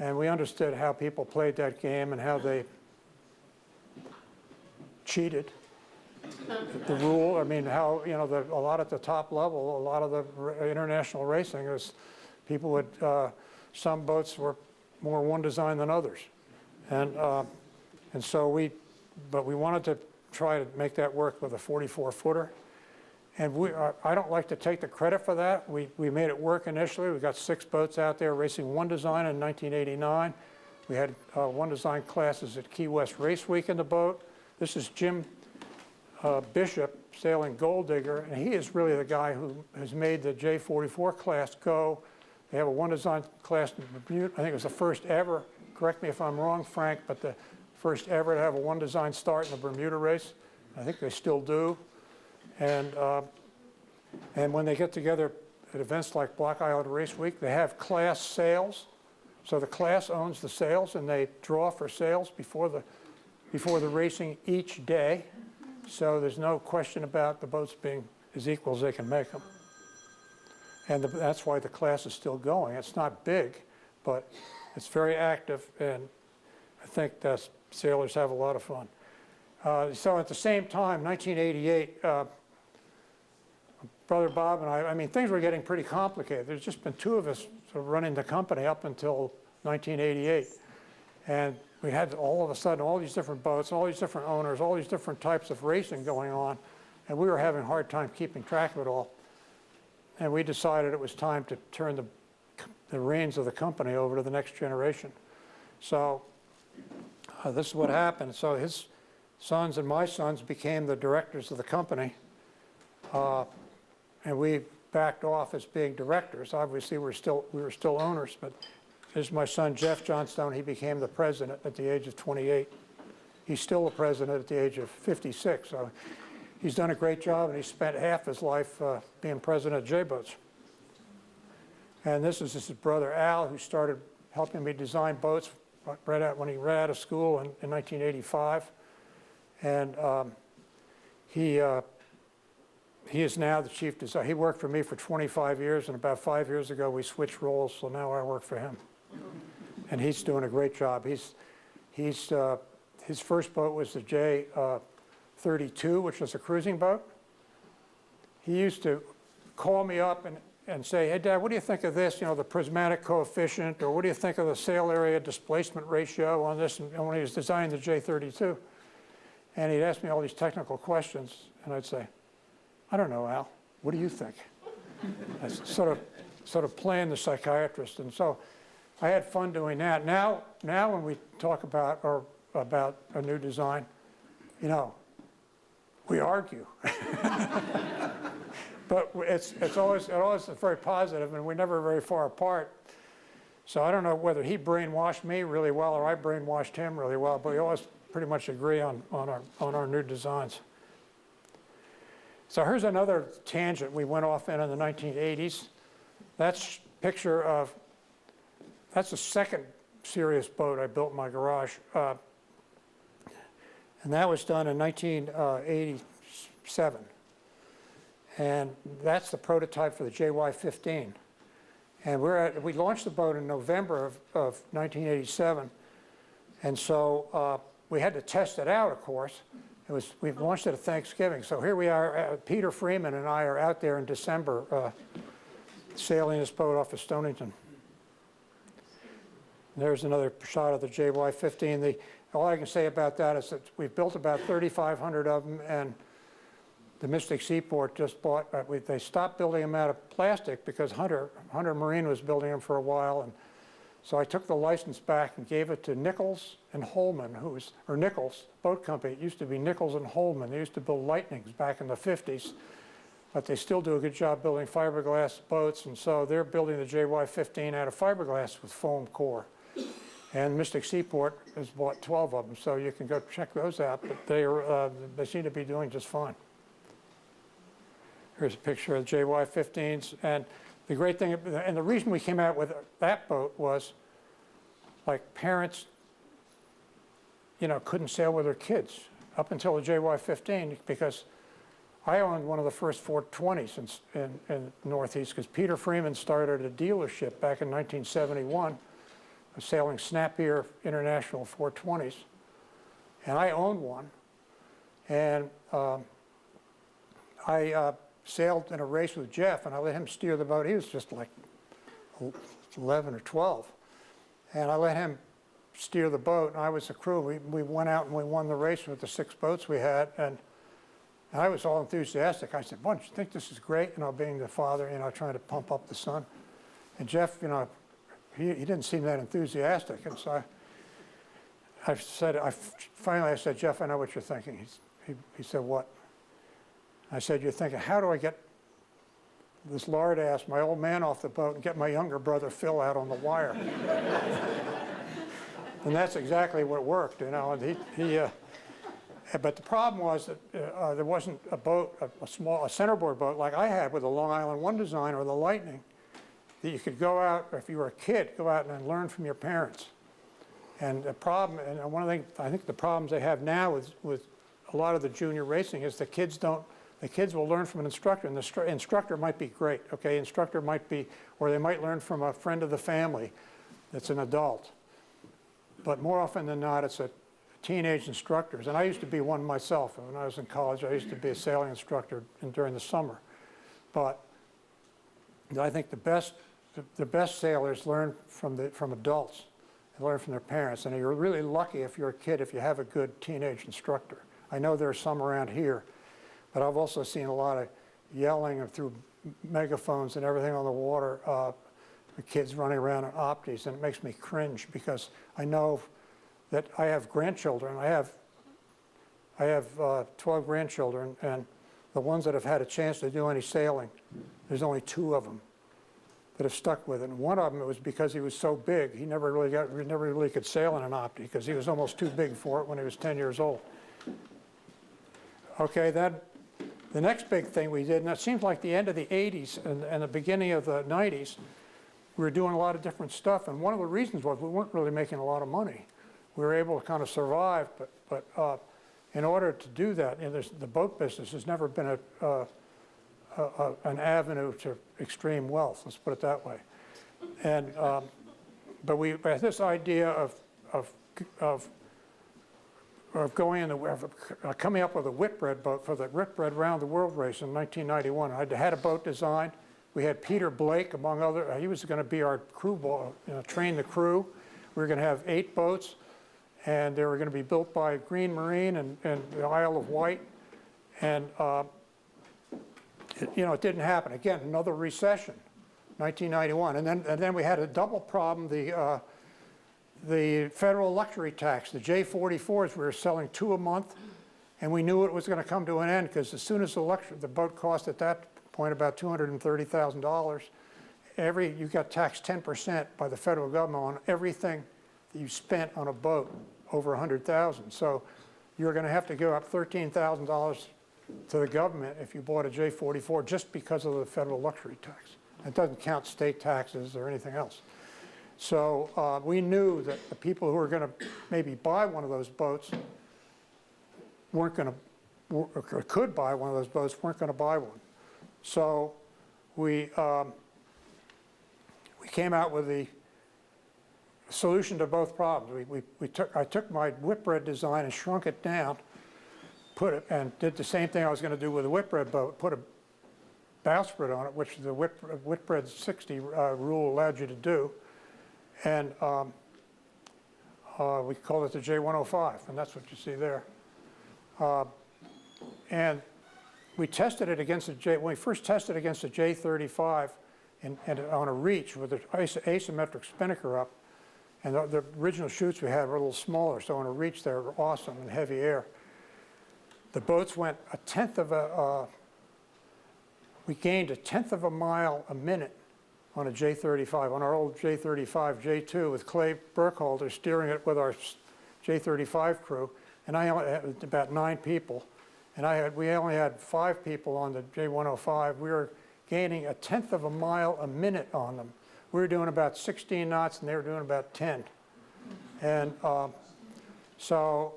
and we understood how people played that game and how they cheated. The rule, I mean, how, you know, a lot at the top level, a lot of the international racing is people would, some boats were more one design than others. And so but we wanted to try to make that work with a 44-footer. And I don't like to take the credit for that. We made it work initially. We got 6 boats out there racing one design in 1989. We had one design classes at Key West Race Week in the boat. This is Jim Bishop sailing Gold Digger, and he is really the guy who has made the J44 class go. They have a one design class in Bermuda. I think it was the first ever, correct me if I'm wrong, Frank, but the first ever to have a one design start in the Bermuda race. I think they still do. And when they get together at events like Block Island Race Week, they have class sales. So the class owns the sales, and they draw for sales before the racing each day. So there's no question about the boats being as equal as they can make them. And that's why the class is still going. It's not big, but it's very active, and I think that sailors have a lot of fun. So at the same time, 1988, Brother Bob and I mean, things were getting pretty complicated. There's just been 2 of us sort of running the company up until 1988. And we had all of a sudden all these different boats, all these different owners, all these different types of racing going on, and we were having a hard time keeping track of it all. And we decided it was time to turn the reins of the company over to the next generation. So this is what happened. So his sons and my sons became the directors of the company, and we backed off as being directors. Obviously, we were still owners, but this is my son, Jeff Johnstone. He became the president at the age of 28. He's still the president at the age of 56. So he's done a great job, and he spent half his life being president of J-Boats. And this is his brother, Al, who started helping me design boats when he ran out of school in 1985. And he is now the chief designer. He worked for me for 25 years, and about 5 years ago we switched roles, so now I work for him. And he's doing a great job. His first boat was the J32, which was a cruising boat. He used to call me up and say, "Hey, Dad, what do you think of this? You know, the prismatic coefficient, or what do you think of the sail area displacement ratio on this?" And when he was designing the J32, and he'd ask me all these technical questions, and I'd say, "I don't know, Al. What do you think?" I sort of playing the psychiatrist, and so I had fun doing that. Now when we talk about a new design, you know, we argue. But it's always very positive, and we're never very far apart. So I don't know whether he brainwashed me really well or I brainwashed him really well, but we always pretty much agree on our new designs. So here's another tangent we went off in the 1980s. That's the second serious boat I built in my garage. And that was done in 1987. And that's the prototype for the JY15. And we launched the boat in November of 1987. And so we had to test it out, of course. We launched it at Thanksgiving. So here we are, Peter Freeman and I are out there in December sailing this boat off of Stonington. There's another shot of the JY15. All I can say about that is that we've built about 3,500 of them, and the Mystic Seaport just bought, they stopped building them out of plastic because Hunter Marine was building them for a while. And so I took the license back and gave it to Nichols and Holman, or Nichols Boat Company. It used to be Nichols and Holman. They used to build Lightnings back in the 50s, but they still do a good job building fiberglass boats. And so they're building the JY15 out of fiberglass with foam core. And Mystic Seaport has bought 12 of them, so you can go check those out. But they seem to be doing just fine. Here's a picture of the JY15s. And the great thing, and the reason we came out with that boat was, like, parents, you know, couldn't sail with their kids up until the JY15, because I owned one of the first 420s in Northeast, because Peter Freeman started a dealership back in 1971, sailing Snapier International 420s. And I owned one. And I sailed in a race with Jeff, and I let him steer the boat. He was just like 11 or 12. And I let him steer the boat, and I was the crew. We went out and we won the race with the 6 boats we had, and I was all enthusiastic. I said, "Don't you think this is great?" Being the father, trying to pump up the son. And Jeff, he didn't seem that enthusiastic. And so finally I said, "Jeff, I know what you're thinking." He said, "What?" I said, "You're thinking, how do I get this lard ass, my old man, off the boat and get my younger brother Phil out on the wire?" And that's exactly what worked, And but the problem was that there wasn't a boat, a centerboard boat like I had with the Long Island 1 design or the Lightning, that you could go out, or if you were a kid, go out and learn from your parents. And the problem, and one of the things, I think the problems they have now with a lot of the junior racing is the kids will learn from an instructor, and the instructor might be great, okay? Instructor might be, or they might learn from a friend of the family that's an adult. But more often than not, it's a teenage instructors. And I used to be one myself. When I was in college, I used to be a sailing instructor during the summer. But I think the best sailors learn from adults and learn from their parents. And you're really lucky if you're a kid if you have a good teenage instructor. I know there are some around here, but I've also seen a lot of yelling and through megaphones and everything on the water, the kids running around in opties, and it makes me cringe because I know that I have grandchildren. I have 12 grandchildren, and the ones that have had a chance to do any sailing, there's only 2 of them that have stuck with it. And one of them, it was because he was so big, he never really could sail in an opty because he was almost too big for it when he was 10 years old. Okay, then the next big thing we did, and it seems like the end of the 80s and the beginning of the 90s, we were doing a lot of different stuff, and one of the reasons was we weren't really making a lot of money. We were able to kind of survive, but in order to do that, the boat business has never been an avenue to extreme wealth. Let's put it that way. And but we had this idea of coming up with a Whitbread boat for the Whitbread Round the World race in 1991. I had a boat designed. We had Peter Blake, among other. He was going to be our crew, train the crew. We were going to have 8 boats, and they were going to be built by Green Marine and the Isle of Wight. And it didn't happen. Again, another recession, 1991, and then we had a double problem. The federal luxury tax, the J44s, we were selling 2 a month, and we knew it was going to come to an end because as soon as the boat cost at that point about $230,000, you got taxed 10% by the federal government on everything that you spent on a boat over $100,000. So you're going to have to give up $13,000 to the government if you bought a J44 just because of the federal luxury tax. It doesn't count state taxes or anything else. So we knew that the people who were going to maybe buy one of those boats weren't going to, or could buy one of those boats, weren't going to buy one. So we came out with the solution to both problems. I took my Whitbread design and shrunk it down, and did the same thing I was going to do with a Whitbread boat, put a bowsprit on it, which the Whitbread 60 rule allowed you to do. And we called it the J105, and that's what you see there. And we tested it against when we first tested against the J35 and on a reach with an asymmetric spinnaker up, and the original chutes we had were a little smaller, so on a reach they were awesome in heavy air. The boats went we gained 1/10 of a mile a minute on a J35, on our old J35 J2 with Clay Burkhalter steering it with our J35 crew, and I only had about 9 people. And we only had 5 people on the J105. We were gaining 1/10 of a mile a minute on them. We were doing about 16 knots, and they were doing about 10. And so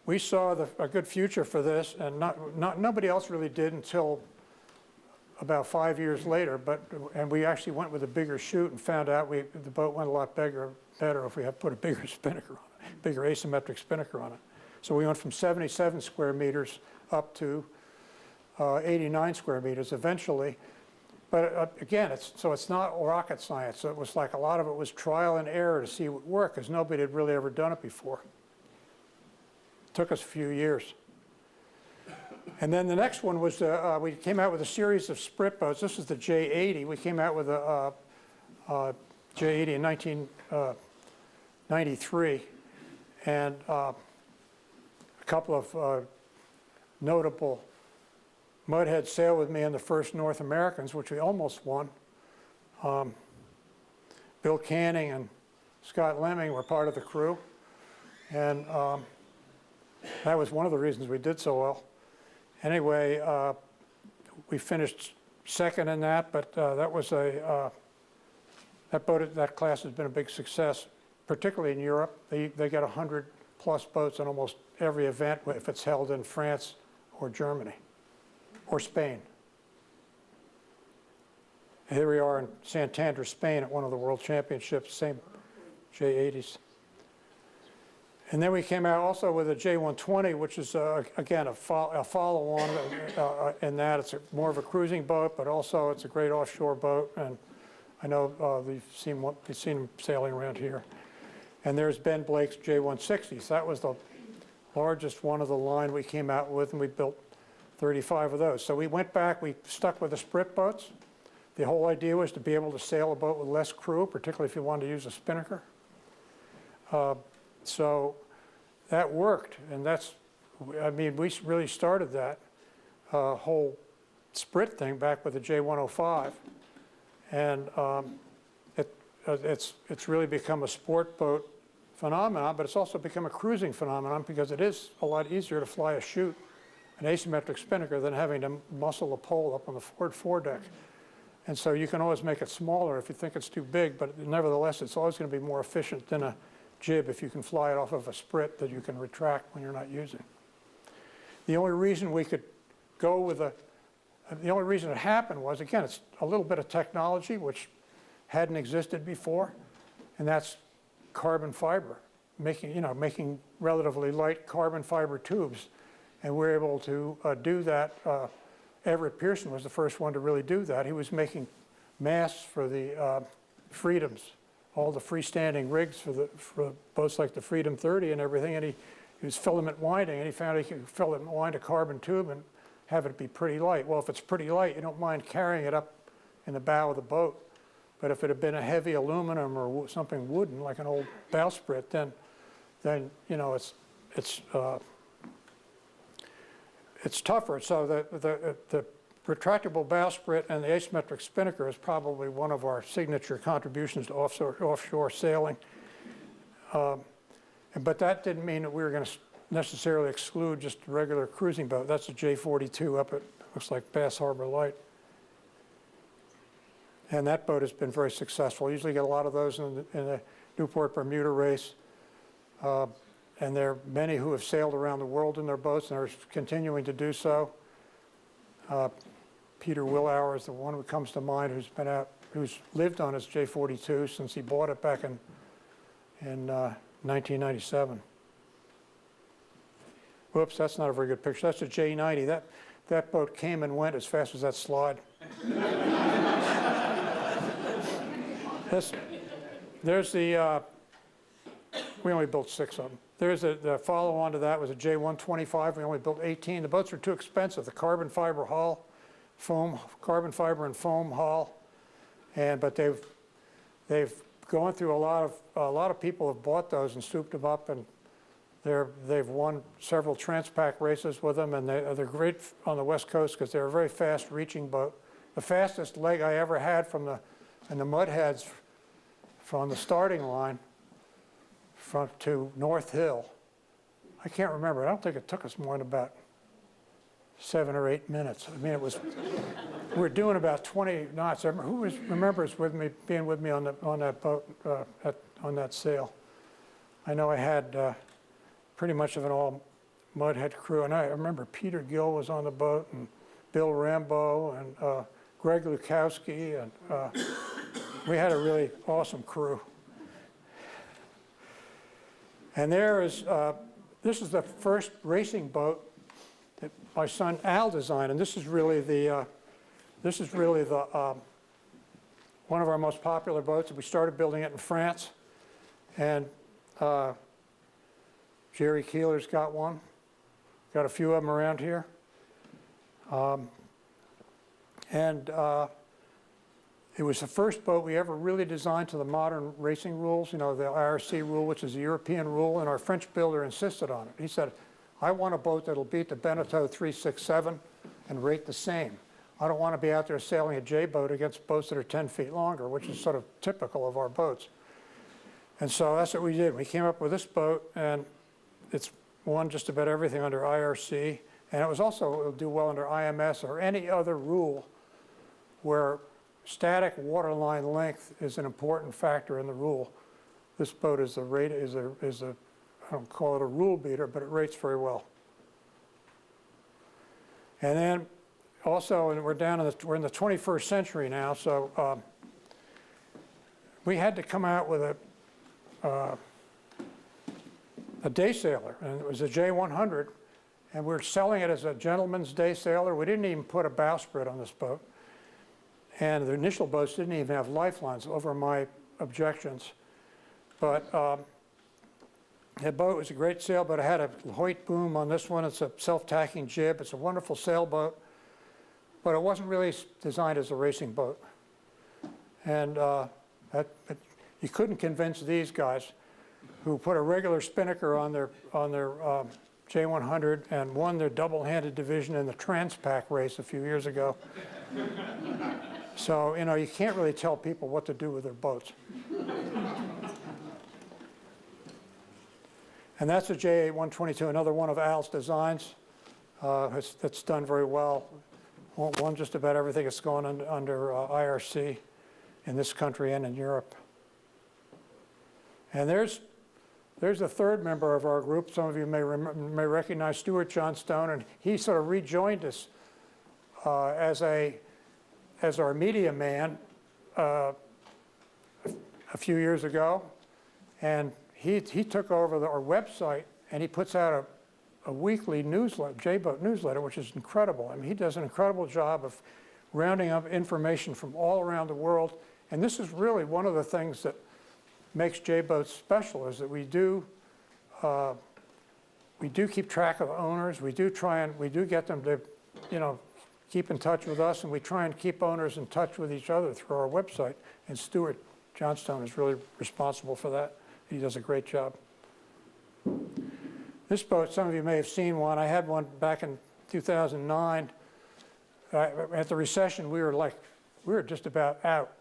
we saw a good future for this, and nobody else really did until about 5 years later. And we actually went with a bigger chute and found out the boat went a lot better if we had put a bigger spinnaker on it, bigger asymmetric spinnaker on it. So we went from 77 square meters up to 89 square meters eventually. But again, it's not rocket science. So it was like a lot of it was trial and error to see what worked, because nobody had really ever done it before. It took us a few years. And then the next one was, we came out with a series of sprit boats. This is the J80. We came out with a J80 in 1993. And a couple of notable Mudhead sailed with me in the first North Americans, which we almost won. Bill Canning and Scott Lemming were part of the crew. And that was one of the reasons we did so well. Anyway, we finished second in that, but that was that class has been a big success, particularly in Europe. They get 100+ boats in almost every event if it's held in France or Germany or Spain. Here we are in Santander, Spain at one of the World Championships, same J80s. And then we came out also with a J120, which is, again, a follow-on in that. It's more of a cruising boat, but also it's a great offshore boat. And I know you've seen them sailing around here. And there's Ben Blake's J160s. That was the largest one of the line we came out with, and we built 35 of those. So we went back, we stuck with the sprit boats. The whole idea was to be able to sail a boat with less crew, particularly if you wanted to use a spinnaker. So that worked, and we really started that whole sprit thing back with the J105. And it's really become a sport boat phenomenon, but it's also become a cruising phenomenon because it is a lot easier to fly a chute, an asymmetric spinnaker, than having to muscle a pole up on the forward foredeck. And so you can always make it smaller if you think it's too big, but nevertheless, it's always going to be more efficient than a jib if you can fly it off of a sprit that you can retract when you're not using. The only reason we could go with the only reason it happened was, again, it's a little bit of technology which hadn't existed before, and that's carbon fiber, making relatively light carbon fiber tubes. And we're able to do that. Everett Pearson was the first one to really do that. He was making masts for the Freedoms, all the freestanding rigs for boats like the Freedom 30 and everything, and he was filament winding, and he found he could filament wind a carbon tube and have it be pretty light. Well, if it's pretty light, you don't mind carrying it up in the bow of the boat, but if it had been a heavy aluminum or something wooden, like an old bowsprit, then it's tougher. So the retractable bowsprit and the asymmetric spinnaker is probably one of our signature contributions to offshore sailing. But that didn't mean that we were going to necessarily exclude just a regular cruising boat. That's a J42 up at, looks like Bass Harbor Light. And that boat has been very successful. We usually get a lot of those in the Newport Bermuda race. And there are many who have sailed around the world in their boats and are continuing to do so. Peter Willauer is the one who comes to mind, who's lived on his J42 since he bought it back in 1997. Whoops, that's not a very good picture. That's a J90. That boat came and went as fast as that slide. There's the, we only built 6 of them. The follow-on to that was a J125. We only built 18. The boats were too expensive. The carbon fiber hull, carbon fiber and foam hull, but they've gone through a lot of people have bought those and souped them up, and they've won several Transpac races with them, and they're great on the West Coast because they're a very fast reaching boat. The fastest leg I ever had in the Mudheads from the starting line to North Hill, I can't remember. I don't think it took us more than about 7 or 8 minutes. I mean, we were doing about 20 knots. Who remembers being with me on that boat, on that sail? I know I had pretty much of an all Mudhead crew, and I remember Peter Gill was on the boat, and Bill Rambo, and Greg Lukowski, and we had a really awesome crew. And there is this is the first racing boat that my son Al designed, and this is really the one of our most popular boats. We started building it in France, and Jerry Keeler's got one. Got a few of them around here. It was the first boat we ever really designed to the modern racing rules, you know, the IRC rule, which is a European rule, and our French builder insisted on it. He said, I want a boat that'll beat the Beneteau 367 and rate the same. I don't want to be out there sailing a J boat against boats that are 10 feet longer, which is sort of typical of our boats. And so that's what we did. We came up with this boat, and it's won just about everything under IRC, and it was also, it'll do well under IMS or any other rule where static waterline length is an important factor in the rule. This boat is I don't call it a rule beater, but it rates very well. And then also, and we're in the 21st century now, so we had to come out with a day sailor, and it was a J100, and we were selling it as a gentleman's day sailor. We didn't even put a bowsprit on this boat, and the initial boats didn't even have lifelines, over my objections. But the boat was a great sailboat. It had a Hoyt boom on this one. It's a self-tacking jib. It's a wonderful sailboat, but it wasn't really designed as a racing boat. And you couldn't convince these guys who put a regular spinnaker on their J100 and won their double-handed division in the Transpac race a few years ago. So, you know, you can't really tell people what to do with their boats. And that's a J122, another one of Al's designs that's done very well. Won just about everything that's gone under IRC in this country and in Europe. And there's a third member of our group. Some of you may recognize Rod Johnstone, and he sort of rejoined us as our media man a few years ago, and he took over our website, and he puts out a weekly newsletter, J-Boat newsletter, which is incredible. I mean, he does an incredible job of rounding up information from all around the world, and this is really one of the things that makes J-Boats special, is that we do keep track of owners. We do get them to, you know, keep in touch with us, and we try and keep owners in touch with each other through our website. And Rod Johnstone is really responsible for that. He does a great job. This boat, some of you may have seen one. I had one back in 2009. At the recession, we were just about out.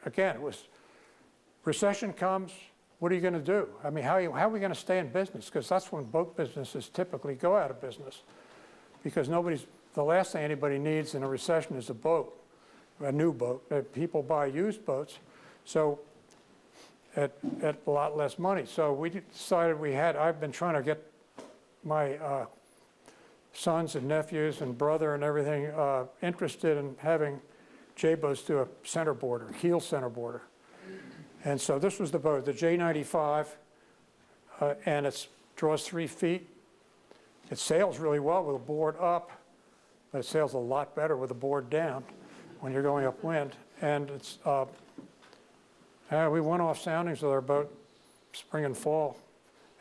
Again, it was, recession comes, what are you going to do? I mean, how are we going to stay in business? Because that's when boat businesses typically go out of business. Because the last thing anybody needs in a recession is a boat, a new boat. People buy used boats, so at a lot less money. So we decided I've been trying to get my sons and nephews and brother and everything interested in having J-boats do a center border, keel center border. And so this was the boat, the J95, and it draws 3 feet. It sails really well with a board up, but it sails a lot better with a board down when you're going upwind. And it's we went off soundings with our boat spring and fall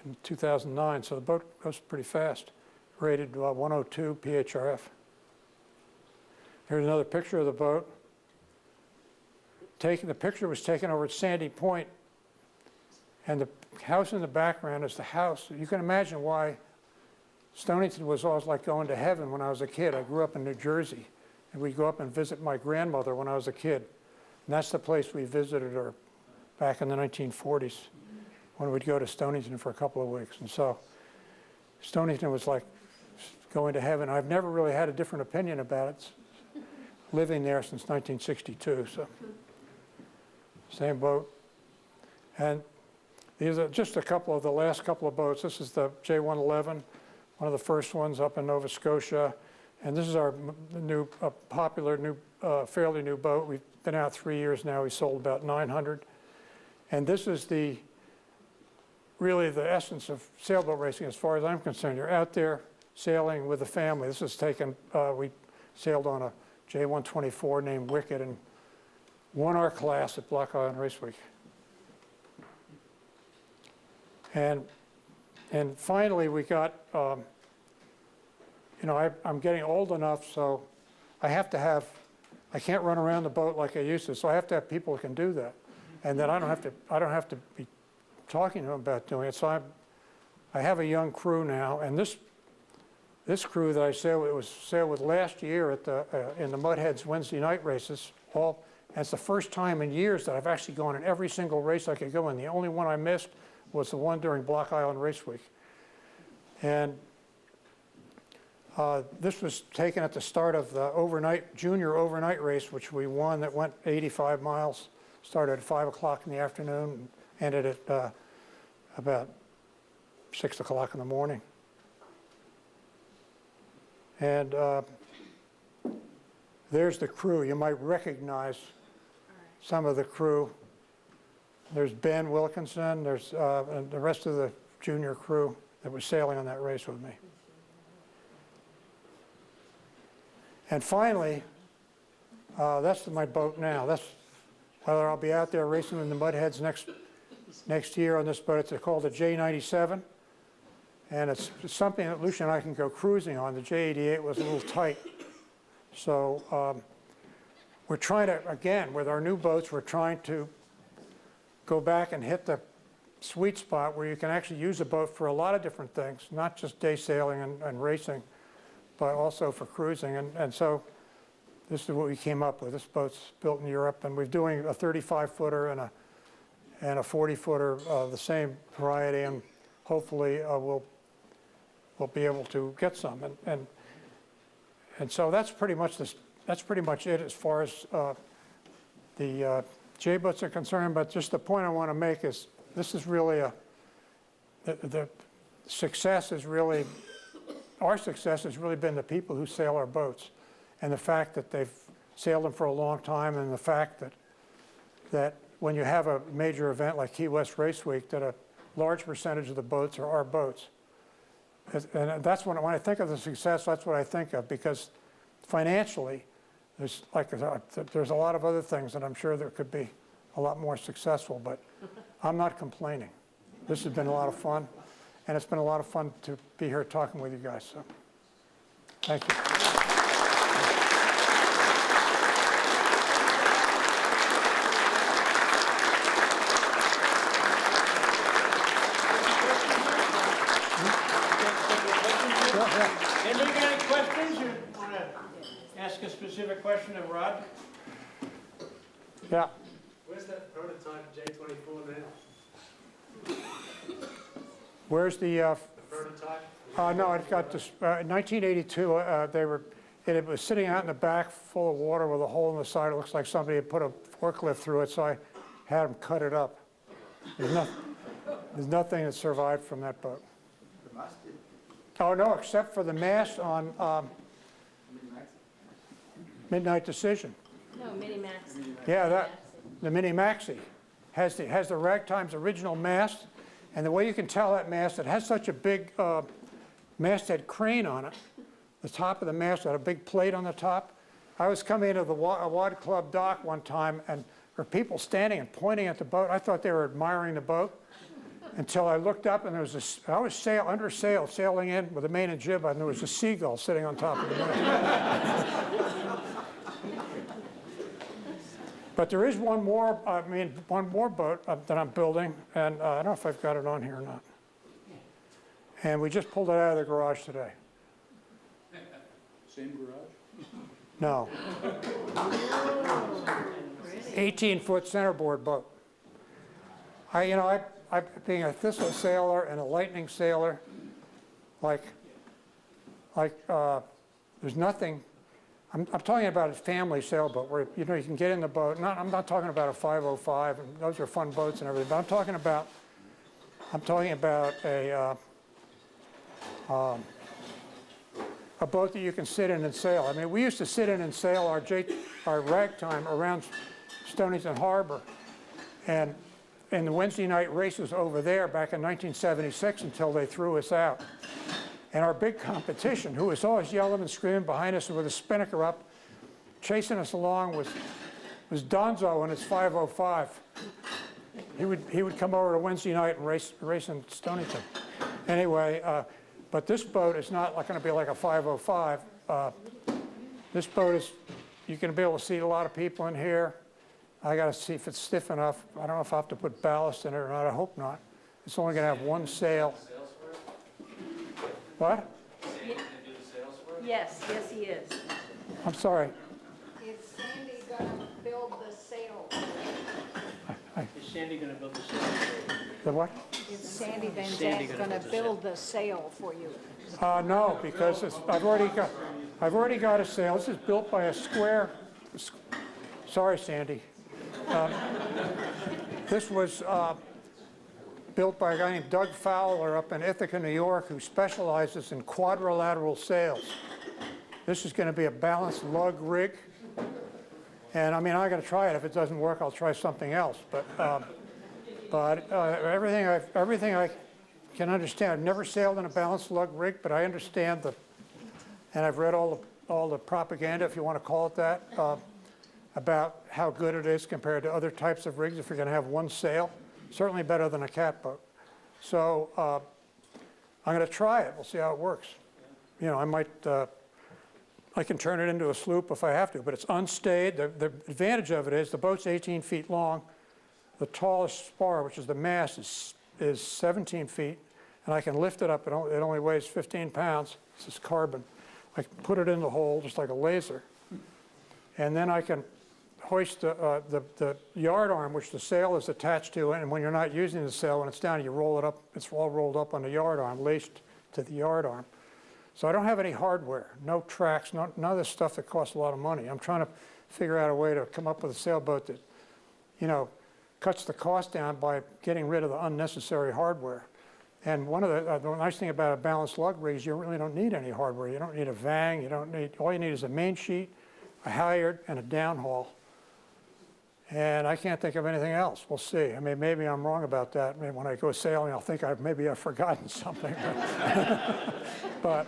in 2009, so the boat goes pretty fast, rated 102 PHRF. Here's another picture of the boat. The picture was taken over at Sandy Point, and the house in the background is the house. You can imagine why Stonington was always like going to heaven when I was a kid. I grew up in New Jersey, and we'd go up and visit my grandmother when I was a kid. And that's the place we visited her back in the 1940s, when we'd go to Stonington for a couple of weeks. And so Stonington was like going to heaven. I've never really had a different opinion about it, living there since 1962. So. Same boat. And these are just a couple of the last couple of boats. This is the J111, one of the first ones up in Nova Scotia. And this is our new, popular, new, fairly new boat. We've been out 3 years now. We sold about 900. And this is the really the essence of sailboat racing as far as I'm concerned. You're out there sailing with the family. This was taken, we sailed on a J124 named Wicked and won our class at Block Island Race Week. And finally we got, you know, I'm getting old enough, so I can't run around the boat like I used to, so I have to have people who can do that. And then I don't have to be talking to them about doing it. So I have a young crew now, and this crew that I sailed with last year at in the Mudheads Wednesday night races. And it's the first time in years that I've actually gone in every single race I could go in. The only one I missed was the one during Block Island Race Week. And this was taken at the start of the junior overnight race, which we won, that went 85 miles. Started at 5 o'clock in the afternoon and ended at about 6 o'clock in the morning. And there's the crew. You might recognize some of the crew. There's Ben Wilkinson. There's and the rest of the junior crew that was sailing on that race with me. And finally, that's my boat now. That's whether I'll be out there racing in the Mudheads next year on this boat. It's called the J97. And it's something that Lucia and I can go cruising on. The J88 was a little tight. So we're trying to, again, with our new boats, we're trying to go back and hit the sweet spot where you can actually use a boat for a lot of different things, not just day sailing and racing, but also for cruising. And so this is what we came up with. This boat's built in Europe, and we're doing a 35-footer and a 40-footer of the same variety, and hopefully we'll be able to get some. And so that's pretty much it as far as the J-boats are concerned. But just the point I want to make is this is really the success is really, our success has really been the people who sail our boats, and the fact that they've sailed them for a long time, and the fact that when you have a major event like Key West Race Week, that a large percentage of the boats are our boats. And that's when I think of the success, that's what I think of, because financially, there's a lot of other things that I'm sure there could be a lot more successful, but I'm not complaining. This has been a lot of fun, and it's been a lot of fun to be here talking with you guys, so thank you. Anybody got any questions? You want to ask a specific question of Rod? Yeah. Where's that prototype J24 now? Where's the Prototype? no, it got this, 1982, it was sitting out in the back full of water with a hole in the side. It looks like somebody had put a forklift through it, so I had them cut it up. There's nothing that survived from that boat. Oh, no, except for the mast on Midnight Decision. No, Mini Max. Yeah, the Mini Maxi has the Ragtime's original mast, and the way you can tell that mast, it has such a big masthead crane on it. The top of the mast had a big plate on the top. I was coming into the Wad Club dock one time, and there were people standing and pointing at the boat. I thought they were admiring the boat until I looked up, and there was I was under sail, sailing in with a main and jib, and there was a seagull sitting on top of the mast. But there is one more boat that I'm building, and I don't know if I've got it on here or not. And we just pulled it out of the garage today. Same garage? No. 18-foot centerboard boat. I being a thistle sailor and a lightning sailor, there's nothing. I'm talking about a family sailboat where you can get in the boat. I'm not talking about a 505, and those are fun boats and everything. But I'm talking about a boat that you can sit in and sail. I mean, we used to sit in and sail our Ragtime around Stonington Harbor, and in the Wednesday night races over there back in 1976 until they threw us out. And our big competition, who was always yelling and screaming behind us with a spinnaker up, chasing us along was Donzo in his 505. He would come over to Wednesday night and race in Stonington. Anyway, but this boat is not going to be like a 505. This boat is, you're going to be able to seat a lot of people in here. I got to see if it's stiff enough. I don't know if I have to put ballast in it or not. I hope not. It's only going to have one sail. What? Yes, yes, he is. I'm sorry. Is Sandy gonna build the sail? Is Sandy going to build the sail? The what? Is Sandy Van Sandy Zandt gonna gonna build the build the sail for you? No, because I've already got a sail. This is built by a square. Sorry, Sandy. This was built by a guy named Doug Fowler up in Ithaca, New York, who specializes in quadrilateral sails. This is going to be a balanced lug rig. And I mean, I'm going to try it. If it doesn't work, I'll try something else. But everything I can understand. I've never sailed in a balanced lug rig, but I understand and I've read all the propaganda, if you want to call it that, about how good it is compared to other types of rigs if you're going to have one sail. Certainly better than a catboat. So I'm going to try it. We'll see how it works. You know, I can turn it into a sloop if I have to, but it's unstayed. The advantage of it is the boat's 18 feet long. The tallest spar, which is the mast, is 17 feet, and I can lift it up. It only weighs 15 pounds. This is carbon. I can put it in the hole just like a laser, and then I can hoist the yard arm, which the sail is attached to, and when you're not using the sail, when it's down, you roll it up. It's all rolled up on the yard arm, laced to the yard arm. So I don't have any hardware, no tracks, none of this stuff that costs a lot of money. I'm trying to figure out a way to come up with a sailboat that, you know, cuts the cost down by getting rid of the unnecessary hardware. And one of the nice thing about a balanced lug rig is you really don't need any hardware. You don't need a vang. All you need is a main sheet, a halyard, and a downhaul. And I can't think of anything else. We'll see. I mean, maybe I'm wrong about that. Maybe when I go sailing, I'll think maybe I've forgotten something. But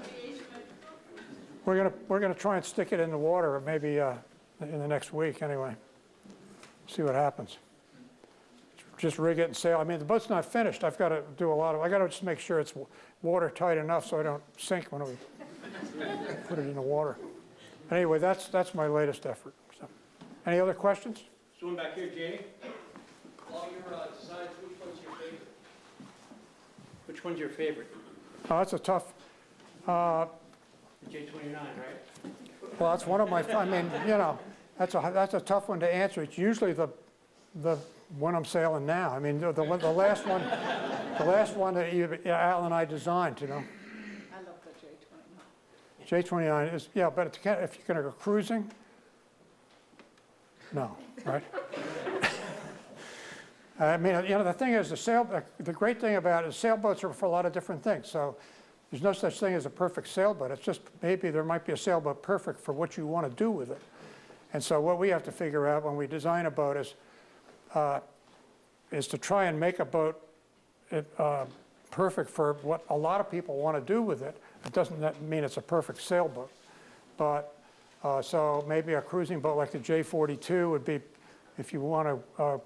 we're gonna try and stick it in the water, maybe in the next week anyway. See what happens. Just rig it and sail. I mean, the boat's not finished. I've got to do I got to just make sure it's watertight enough so I don't sink when we put it in the water. Anyway, that's my latest effort. So, any other questions? This one back here, Jay. All your designs, which one's your favorite? Which one's your favorite? Oh, that's a tough. The J29, right? Well, that's one of my. I mean, you know, that's a tough one to answer. It's usually the one I'm sailing now. I mean, the last one that Al and I designed. You know. I love the J29. J29 is, yeah, but if you're going to go cruising, no, right? I mean, you know, the thing is, the great thing about it is sailboats are for a lot of different things. So there's no such thing as a perfect sailboat. It's just maybe there might be a sailboat perfect for what you want to do with it. And so what we have to figure out when we design a boat is to try and make a boat perfect for what a lot of people want to do with it. It doesn't mean it's a perfect sailboat. But so maybe a cruising boat like the J42 would be, if you want to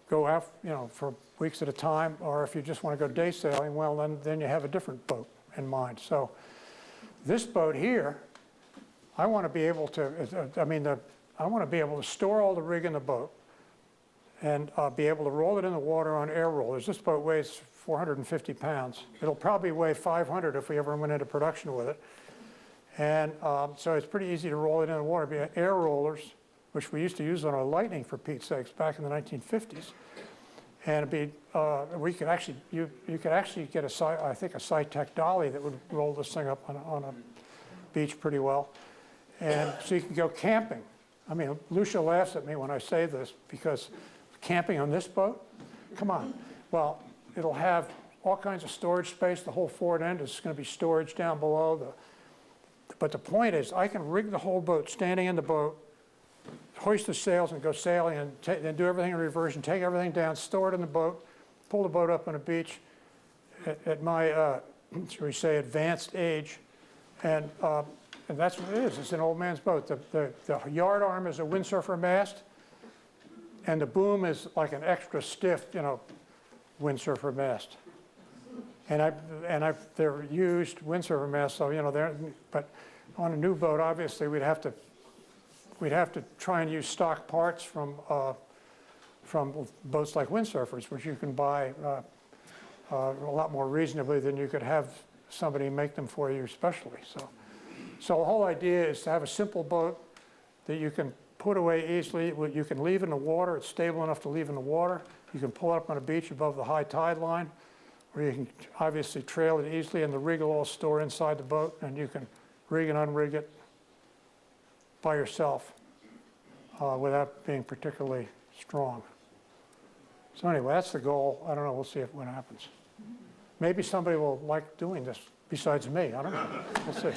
go out, you know, for weeks at a time, or if you just want to go day sailing, well, then you have a different boat in mind. So this boat here, I want to be able to, I want to be able to store all the rig in the boat and be able to roll it in the water on air rollers. This boat weighs 450 pounds. It'll probably weigh 500 if we ever went into production with it. And so it's pretty easy to roll it in the water. It'd be air rollers, which we used to use on our Lightning, for Pete's sakes, back in the 1950s. And it'd be, you could actually get a Cytec dolly that would roll this thing up on a beach pretty well. And so you can go camping. I mean, Lucia laughs at me when I say this, because camping on this boat, come on. Well, it'll have all kinds of storage space. The whole forward end is going to be storage down below. But the point is, I can rig the whole boat standing in the boat hoist the sails and go sailing and then do everything in reverse and take everything down, store it in the boat, pull the boat up on the beach at my, shall we say, advanced age. And that's what it is. It's an old man's boat. The yard arm is a windsurfer mast, and the boom is like an extra stiff, windsurfer mast. And they're used windsurfer masts, so but on a new boat, obviously, we'd have to try and use stock parts from boats like windsurfers, which you can buy a lot more reasonably than you could have somebody make them for you specially. So the whole idea is to have a simple boat that you can put away easily. You can leave in the water. It's stable enough to leave in the water. You can pull it up on a beach above the high tide line, where you can obviously trail it easily, and the rig will all store inside the boat, and you can rig and unrig it by yourself without being particularly strong. So anyway, that's the goal. I don't know. We'll see what happens. Maybe somebody will like doing this besides me. I don't know. We'll see.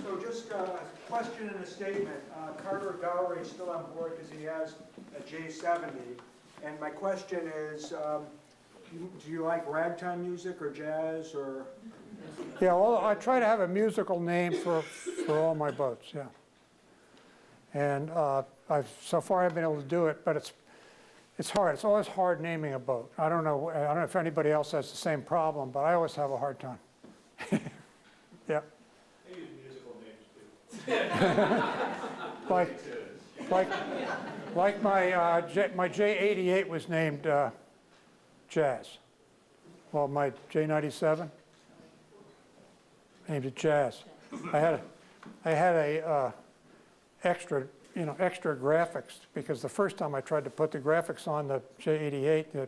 So just a question and a statement. Carter Gowrie is still on board because he has a J70. And my question is, do you like ragtime music or jazz or? Yeah, well, I try to have a musical name for all my boats, yeah. And so far I've been able to do it, but it's hard. It's always hard naming a boat. I don't know if anybody else has the same problem, but I always have a hard time. Yeah. I use musical names too. Like my J88 was named Jazz. Well, my J97 named it Jazz. I had a extra graphics, because the first time I tried to put the graphics on the J88,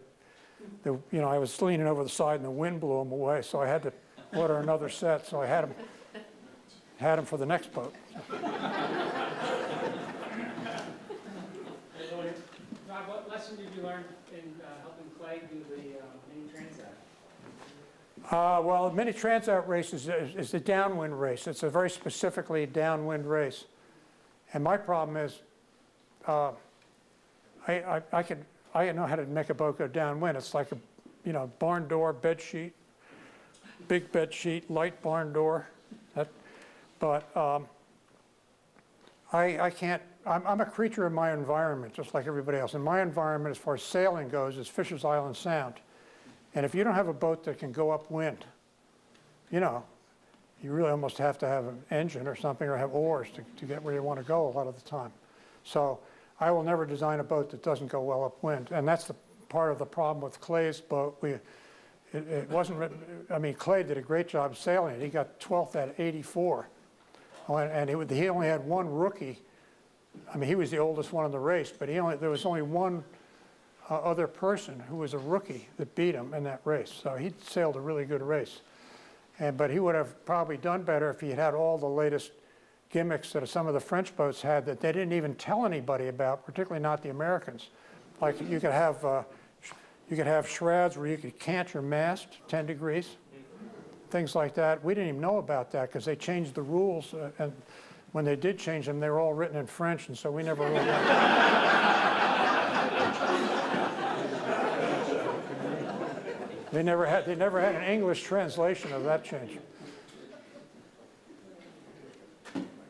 I was leaning over the side and the wind blew them away, so I had to order another set. So I had them for the next boat. Rod, what lesson did you learn in helping Clay do the mini transat? Well, the mini transat race is the downwind race. It's a very specifically downwind race. And my problem is, I know how to make a boat go downwind. It's like a barn door, bed sheet, big bed sheet, light barn door. But I can't. I'm a creature of my environment, just like everybody else. And my environment, as far as sailing goes, is Fisher's Island Sound. And if you don't have a boat that can go upwind, you really almost have to have an engine or something, or have oars to get where you want to go a lot of the time. So I will never design a boat that doesn't go well upwind. And that's the part of the problem with Clay's boat. It wasn't written, Clay did a great job sailing it. He got 12th at 84. And he only had one rookie. He was the oldest one in the race, but there was only one other person who was a rookie that beat him in that race. So he sailed a really good race. But he would have probably done better if he had all the latest gimmicks that some of the French boats had that they didn't even tell anybody about, particularly not the Americans. Like you could have shrouds where you could cant your mast 10 degrees, things like that. We didn't even know about that because they changed the rules, and when they did change them, they were all written in French, and so we never really They never had an English translation of that change.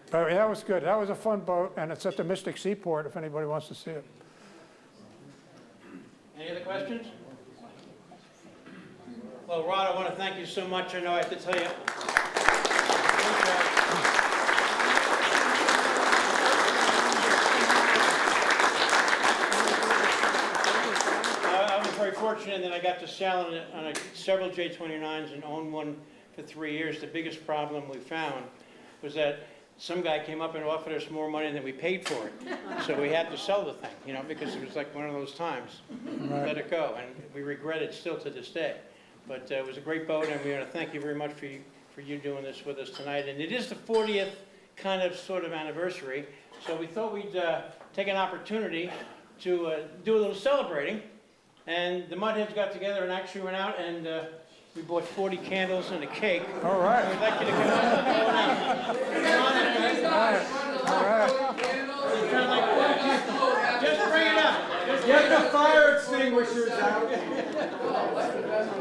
But that was good. That was a fun boat, and it's at the Mystic Seaport if anybody wants to see it. Any other questions? Well, Rod, I want to thank you so much. I know I have to tell you. I was very fortunate that I got to sail on several J29s and own one for 3 years. The biggest problem we found was that some guy came up and offered us more money than we paid for it. So we had to sell the thing, because it was like one of those times. Let it go, and we regret it still to this day. But it was a great boat, and we want to thank you very much for you doing this with us tonight. And it is the 40th sort of anniversary, so we thought we'd take an opportunity to do a little celebrating. And the Mudheads got together and actually went out and we bought 40 candles and a cake. All right. We'd like you to come on out. Come on in, guys. All right. Just bring it up. Get the fire extinguishers out.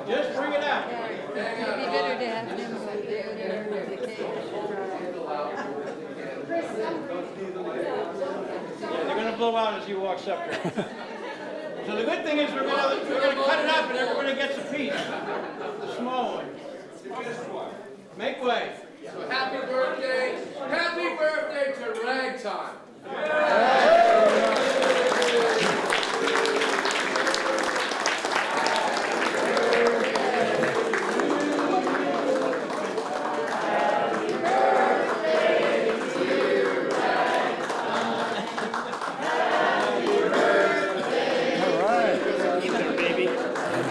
Just bring it out. It'd be better to have him over there with the cage. Yeah, they're gonna blow out as he walks up here. So the good thing is we're gonna cut it up and everybody gets a piece. The small one. Make way. So happy birthday to Ragtime.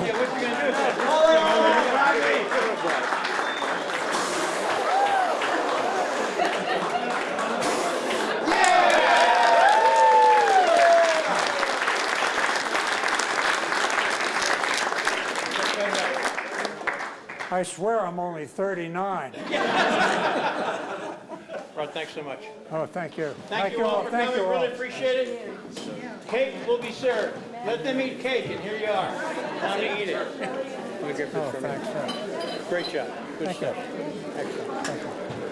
Yeah, what you gonna do? I swear I'm only 39. Rod, thanks so much. Oh, thank you. Thank you all for Thank coming, you all. really appreciate it. Cake will be served. Let them eat cake, and here you are. Time to eat it. Let me get this Oh, from you. thanks. Great job. Good Thank you. stuff. Excellent. Thank you.